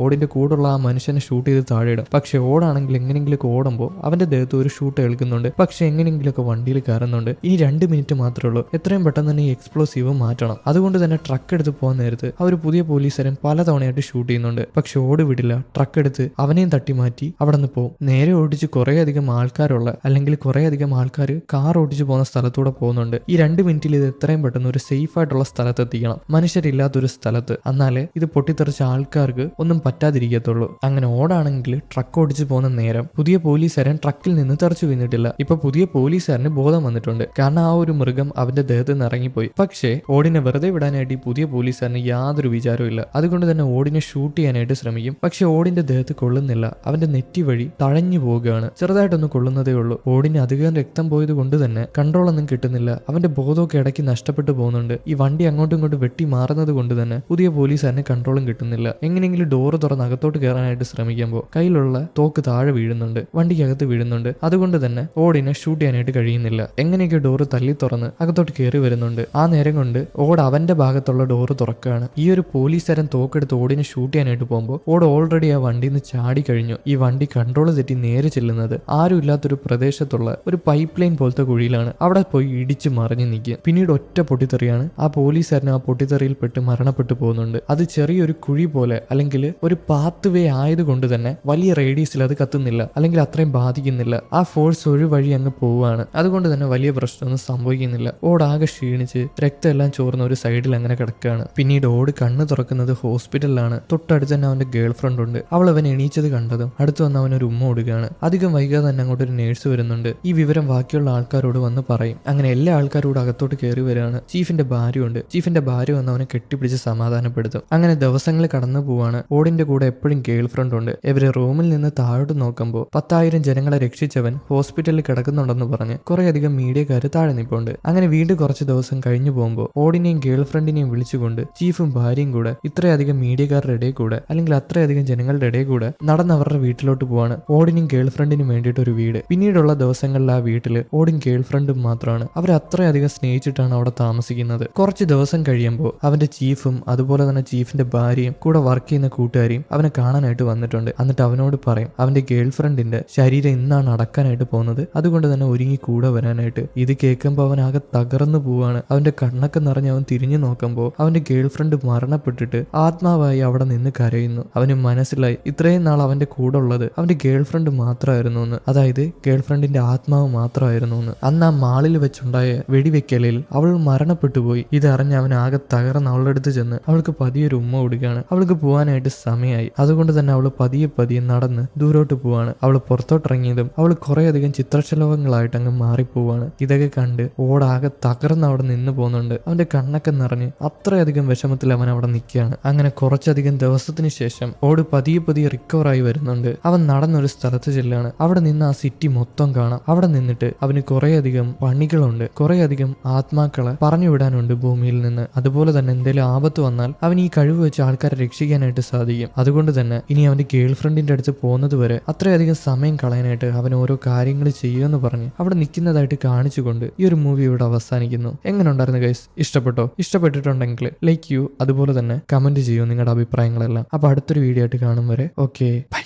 ഓടിന്റെ കൂടുള്ള ആ മനുഷ്യനെ ഷൂട്ട് ചെയ്ത് താഴെയിടും. പക്ഷെ ഓടാണെങ്കിൽ എങ്ങനെയെങ്കിലൊക്കെ ഓടുമ്പോൾ അവന്റെ ദേഹത്ത് ഒരു ഷൂട്ട് ഏൽക്കുന്നുണ്ട്. പക്ഷെ എങ്ങനെയെങ്കിലൊക്കെ വണ്ടിയിൽ കയറുന്നുണ്ട്. ഇനി 2 മിനിറ്റ് മാത്രമേ ഉള്ളൂ. എത്രയും പെട്ടെന്ന് തന്നെ ഈ എക്സ്പ്ലോസീവ് മാറ്റണം. അതുകൊണ്ട് തന്നെ ട്രക്ക് എടുത്ത് പോകുന്ന നേരത്ത് അവർ പുതിയ പോലീസുകാരൻ പലതവണയായിട്ട് ഷൂട്ട് ചെയ്യുന്നുണ്ട്. പക്ഷെ ഓട് വിടില്ല. ട്രക്ക് എടുത്ത് അവനെയും തട്ടി മാറ്റി അവിടെ നിന്ന് പോകും. നേരെ ഓടിച്ച് കുറേയധികം ആൾക്കാരുള്ള അല്ലെങ്കിൽ കുറേയധികം ആൾക്കാർ കാർ ഓടിച്ചു പോകുന്ന സ്ഥലത്തൂടെ പോകുന്നുണ്ട്. ഈ 2 മിനിറ്റിൽ ഇത് എത്രയും പെട്ടെന്ന് ഒരു സേഫ് ആയിട്ടുള്ള സ്ഥലത്ത് എത്തിക്കണം. മനുഷ്യരില്ലാത്തൊരു സ്ഥലത്ത്. എന്നാലേ ഇത് പൊട്ടിത്തെറിച്ച ആൾക്കാർക്ക് ഒന്നും പറ്റാതിരിക്കത്തുള്ളൂ. അങ്ങനെ ഓടാണെങ്കിൽ ട്രക്ക് ഓടിച്ചു പോകുന്ന നേരം പുതിയ പോലീസുകാരൻ ട്രക്കിൽ നിന്ന് തെറിച്ചു വീണിട്ടില്ല. ഇപ്പൊ പുതിയ പോലീസുകാരന് ബോധം വന്നിട്ടുണ്ട്. കാരണം ആ ഒരു മൃഗം അവന്റെ ദേഹത്ത് നിന്ന് ഇറങ്ങിപ്പോയി. പക്ഷേ ഓടിനെ വെറുതെ വിടാനായിട്ട് ഈ പുതിയ പോലീസുകാരന് യാതൊരു വിചാരവും ഇല്ല. അതുകൊണ്ട് തന്നെ ഓടിനെ ഷൂട്ട് ചെയ്യാനായിട്ട് ശ്രമിക്കും. പക്ഷെ ഓടിന്റെ ദേഹത്ത് കൊള്ളുന്നില്ല. അവന്റെ നെറ്റി വഴി തഴഞ്ഞു പോവുകയാണ്. ചെറുതായിട്ടൊന്ന് കൊള്ളുന്നതേ ഉള്ളൂ. ഓടിന് അധികം രക്തം പോയത് കൊണ്ട് തന്നെ കൺട്രോൾ ഒന്നും കിട്ടുന്നില്ല. അവന്റെ ബോധമൊക്കെ ഇടയ്ക്ക് നഷ്ടപ്പെട്ടു പോകുന്നുണ്ട്. ഈ വണ്ടി അങ്ങോട്ടും ഇങ്ങോട്ടും വെട്ടി മാറുന്നത് കൊണ്ട് തന്നെ പുതിയ പോലീസുകാരന് കൺട്രോളും കിട്ടുന്നില്ല. എങ്ങനെയെങ്കിലും ഡോറ് തുറന്ന് അകത്തോട്ട് കയറാനായിട്ട് ശ്രമിക്കുമ്പോൾ കയ്യിലുള്ള തോക്ക് താഴെ വീഴുന്നുണ്ട്. വണ്ടിക്കകത്ത് വീഴുന്നുണ്ട്. അതുകൊണ്ട് തന്നെ ഓടിനെ ഷൂട്ട് ചെയ്യാനായിട്ട് കഴിയുന്നില്ല. എങ്ങനെയൊക്കെ ഡോറ് തല്ലി തുറന്ന് അകത്തോട്ട് കയറി വരുന്നുണ്ട്. ആ നേരം കൊണ്ട് ഓട് അവന്റെ ഭാഗത്തുള്ള ഡോറ് തുറക്കുകയാണ്. ഈ ഒരു പോലീസുകാരൻ തോക്കെടുത്ത് ഓടിനെ ഷൂട്ട് ചെയ്യാനായിട്ട് പോകുമ്പോൾ ഓട് ഓൾറെഡി ആ വണ്ടിയിൽ നിന്ന് ചാടി കഴിഞ്ഞു. ഈ വണ്ടി കൺട്രോൾ തെറ്റി നേരെ ചെല്ലുന്നത് ആരും ഇല്ലാത്തൊരു പ്രദേശത്തുള്ള ഒരു പൈപ്പ് ലൈൻ പോലത്തെ കുഴിയിലാണ്. അവിടെ പോയി ഇടിച്ച് മറിഞ്ഞു നിൽക്കുക. പിന്നീട് ഒറ്റ പൊട്ടിത്തെറിയാണ്. ആ പോലീസുകാരൻ ആ പൊട്ടിത്തെറിയിൽ പെട്ട് മരണപ്പെട്ടു പോകുന്നുണ്ട്. അത് ചെറിയൊരു കുഴി പോലെ അല്ലെങ്കിൽ ഒരു പാത്ത് വേ ആയതുകൊണ്ട് തന്നെ വലിയ റേഡിയസിൽ അത് കത്തുന്നില്ല അല്ലെങ്കിൽ അത്രയും ബാധിക്കുന്നില്ല. ആ ഫോഴ്സ് ഒരു വഴി അങ്ങ് പോവുകയാണ്. അതുകൊണ്ട് തന്നെ വലിയ പ്രശ്നമൊന്നും സംഭവിക്കുന്നില്ല. ഓടാകെ ക്ഷീണിച്ച് രക്തം എല്ലാം ചോർന്ന ഒരു സൈഡിൽ അങ്ങനെ കിടക്കുകയാണ്. പിന്നീട് ഓട് കണ്ണ് തുറക്കുന്നത് ഹോസ്പിറ്റലിലാണ്. തൊട്ടടുത്ത് തന്നെ അവന്റെ ഗേൾ ഫ്രണ്ട് ഉണ്ട്. അവൾ അവൻ എണീച്ചത് കണ്ടതും അടുത്ത് വന്ന് അവനൊരു ഉമ്മ കൊടുക്കുകയാണ്. അധികം വൈകാതെ തന്നെ അങ്ങോട്ട് ഒരു നേഴ്സ് വരുന്നുണ്ട്. ഈ വിവരം ബാക്കിയുള്ള ആൾക്കാരോട് വന്ന് പറയും. അങ്ങനെ എല്ലാ ആൾക്കാരോടും അകത്തോട്ട് കയറി വരികയാണ്. ചീഫിന്റെ ഭാര്യയുണ്ട്. ചീഫിന്റെ ഭാര്യ വന്ന് അവനെ കെട്ടിപ്പിടിച്ച് സമാധാനപ്പെടുത്തും. അങ്ങനെ ദിവസങ്ങൾ കടന്നു പോവാണ്. ഓടിന്റെ കൂടെ എപ്പോഴും ഗേൾ ഫ്രണ്ട് ഉണ്ട്. ഇവര് റൂമിൽ നിന്ന് താഴോട്ട് നോക്കുമ്പോൾ 10,000 ജനങ്ങളെ രക്ഷിച്ചവൻ ഹോസ്പിറ്റലിൽ കിടക്കുന്നുണ്ടെന്ന് പറഞ്ഞ് കുറേയധികം മീഡിയക്കാര് താഴെ നിൽപ്പുണ്ട്. അങ്ങനെ വീണ്ടും കുറച്ച് ദിവസം കഴിഞ്ഞു പോകുമ്പോൾ ഓടിനെയും ഗേൾ ഫ്രണ്ടിനെയും വിളിച്ചുകൊണ്ട് ചീഫും ഭാര്യയും കൂടെ ഇത്രയധികം മീഡിയക്കാരുടെ ഇടയിൽ കൂടെ അല്ലെങ്കിൽ അത്രയധികം ജനങ്ങളുടെ ഇടയിൽ കൂടെ നടന്ന് അവരുടെ വീട്ടിലോട്ട് പോവാണ്. ഓടിനും ഗേൾ ഫ്രണ്ടിനും വേണ്ടിയിട്ട് ഒരു വീട്. പിന്നീടുള്ള ദിവസങ്ങളിൽ ആ വീട്ടില് ഓടും ഗേൾ ഫ്രണ്ടും മാത്രമാണ്. അവർ അത്രയധികം സ്നേഹിച്ചിട്ടാണ് അവിടെ താമസിക്കുന്നത്. കുറച്ച് ദിവസം കഴിയുമ്പോൾ അവന്റെ ചീഫും അതുപോലെ തന്നെ ചീഫിന്റെ ഭാര്യയും കൂടെ വർക്ക് ചെയ്യുന്ന കൂട്ടുകാരിയും അവനെ കാണാനായിട്ട് വന്നിട്ടുണ്ട്. എന്നിട്ട് അവനോട് പറയും അവന്റെ ഗേൾ ഫ്രണ്ടിന്റെ ശരീരം ഇന്നാണ് അടക്കാനായിട്ട് പോകുന്നത്. അതുകൊണ്ട് തന്നെ ഒരുങ്ങി കൂടെ വരാനായിട്ട്. ഇത് കേൾക്കുമ്പോൾ അവൻ ആകെ തകർന്നു പോവാണ്. അവന്റെ കണ്ണൊക്കെ നിറഞ്ഞ് അവൻ തിരിഞ്ഞു നോക്കുമ്പോൾ അവന്റെ ഗേൾ ഫ്രണ്ട് മരണപ്പെട്ടിട്ട് ആത്മാവായി അവിടെ നിന്ന് കരയുന്നു. അവന് മനസ്സിലായി ഇത്രയും നാൾ അവന്റെ കൂടെ ഉള്ളത് അവന്റെ ഗേൾ ഫ്രണ്ട് മാത്രമായിരുന്നു എന്ന്. അതായത് ഗേൾ ഫ്രണ്ടിന്റെ ആത്മാവ് മാത്രമായിരുന്നു എന്ന്. അന്ന് ആ മാളിൽ വെച്ചുണ്ടായ വെടിവെക്കലിൽ അവൾ മരണപ്പെട്ടു പോയി. ഇതറിഞ്ഞ് അവൻ ആകെ തകർന്ന് അവളുടെ അടുത്ത് ചെന്ന് അവൾക്ക് പതിയൊരു ഉമ്മ കൊടുക്കുകയാണ്. അവൾക്ക് പോകാനായിട്ട് സമയമായി. അതുകൊണ്ട് തന്നെ അവൾ പതിയെ പതിയെ നടന്ന് ദൂരോട്ട് പോവാണ്. അവൾ പുറത്തോട്ടിറങ്ങിയതും അവൾ കുറേയധികം ചിത്രശലഭങ്ങളായിട്ട് അങ്ങ് മാറിപ്പോവാണ്. ഇതൊക്കെ കണ്ട് ഓടാകെ തകർന്ന് അവിടെ നിന്ന് പോകുന്നുണ്ട്. അവന്റെ കണ്ണൊക്കെ നിറഞ്ഞ് അത്രയധികം വിഷമത്തിൽ അവൻ അവിടെ നിൽക്കുകയാണ്. അങ്ങനെ കുറച്ചധികം ദിവസത്തിന് ശേഷം ഓട് പതിയെ പതിയെ റിക്കവറായി വരുന്നുണ്ട്. അവൻ നടന്നൊരു സ്ഥലത്ത് ചെല്ലാണ്. അവിടെ നിന്ന് ആ സിറ്റി മൊത്തം കാണാം. അവിടെ നിന്നിട്ട് അവന് കുറേയധികം പണികളുണ്ട്. കുറേയധികം ആത്മാക്കളെ പറഞ്ഞു വിടാനുണ്ട് ഭൂമിയിൽ നിന്ന്. അതുപോലെ തന്നെ എന്തെങ്കിലും ആപത്ത് വന്നാൽ അവൻ ഈ കഴിവ് വെച്ച് ആൾക്കാരെ രക്ഷിക്കാനായിട്ട് സാധിക്കും. അതുകൊണ്ട് തന്നെ ഇനി അവന്റെ ഗേൾ ഫ്രണ്ടിന്റെ അടുത്ത് പോകുന്നത് വരെ അത്രയധികം സമയം കളയാനായിട്ട് അവൻ ഓരോ കാര്യങ്ങൾ ചെയ്യുമെന്ന് പറഞ്ഞ് അവിടെ നിൽക്കുന്നതായിട്ട് കാണിച്ചുകൊണ്ട് ഈ ഒരു മൂവി ഇവിടെ അവസാനിക്കുന്നു. എങ്ങനെ ഉണ്ടായിരുന്നു ഗൈസ്? ഇഷ്ടപ്പെട്ടോ? ഇഷ്ടപ്പെട്ടിട്ടുണ്ടെങ്കിൽ ലൈക്ക് ചെയ്യൂ. അതുപോലെ തന്നെ കമന്റ് ചെയ്യൂ നിങ്ങളുടെ അഭിപ്രായങ്ങളെല്ലാം. അപ്പൊ അടുത്തൊരു വീഡിയോ ആയിട്ട് കാണും വരെ ഓക്കെ ബൈ.